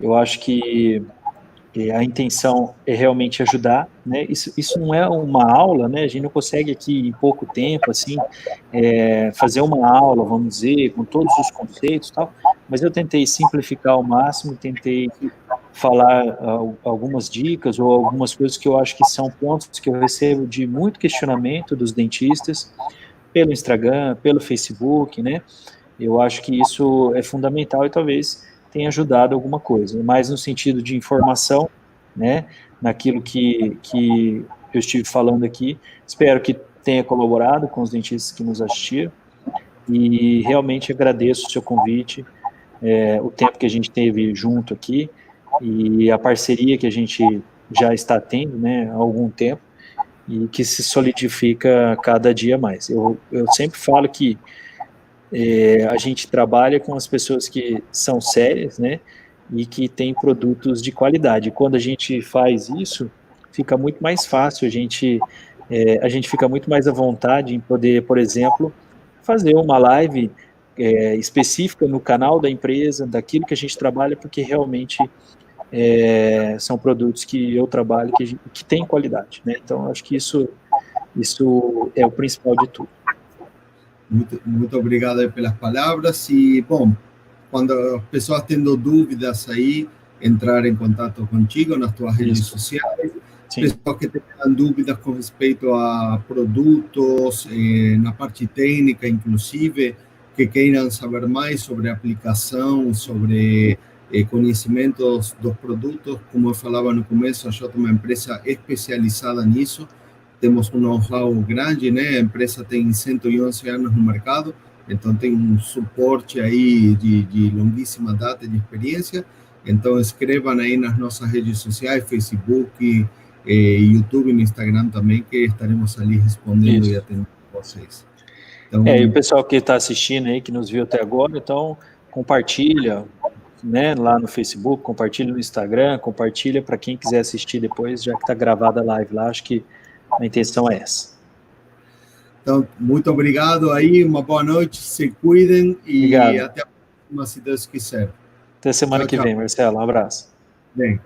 Eu acho que a intenção é realmente ajudar, né, isso não é uma aula, né, a gente não consegue aqui em pouco tempo, assim, fazer uma aula, vamos dizer, com todos os conceitos e tal, mas eu tentei simplificar ao máximo, tentei falar algumas dicas ou algumas coisas que eu acho que são pontos que eu recebo de muito questionamento dos dentistas, pelo Instagram, pelo Facebook, né? Eu acho que isso é fundamental e talvez tenha ajudado alguma coisa, mas no sentido de informação, né? Naquilo que eu estive falando aqui, espero que tenha colaborado com os dentistas que nos assistiram e realmente agradeço o seu convite, o tempo que a gente teve junto aqui, e a parceria que a gente já está tendo, né, há algum tempo, e que se solidifica cada dia mais. Eu sempre falo que a gente trabalha com as pessoas que são sérias, né, e que têm produtos de qualidade. Quando a gente faz isso, fica muito mais fácil, a gente fica muito mais à vontade em poder, por exemplo, fazer uma live específica no canal da empresa, daquilo que a gente trabalha, porque realmente são produtos que eu trabalho que tem qualidade, né? Então, acho que isso é o principal de tudo. Muito obrigado aí pelas palavras. E, bom, quando as pessoas tendo dúvidas aí, entrar em contato contigo nas tuas redes sociais. Sim. Pessoas que tenham dúvidas com respeito a produtos, na parte técnica, inclusive, que queiram saber mais sobre a aplicação, sobre conhecimentos dos produtos. Como eu falava no começo, a Jota é uma empresa especializada nisso. Temos um know-how grande, né? A empresa tem 111 anos no mercado, então tem um suporte aí de longuíssima data de experiência. Então escrevam aí nas nossas redes sociais, Facebook, YouTube e Instagram também, que estaremos ali respondendo e atendendo vocês. Então, e o pessoal que está assistindo aí, que nos viu até agora, então compartilha, né, lá no Facebook, compartilha no Instagram, compartilha para quem quiser assistir depois, já que está gravada a live lá, acho que a intenção é essa. Então, muito obrigado aí, uma boa noite, se cuidem e obrigado. Até a próxima, se Deus quiser. Até semana que vem, Marcelo, um abraço. Bem.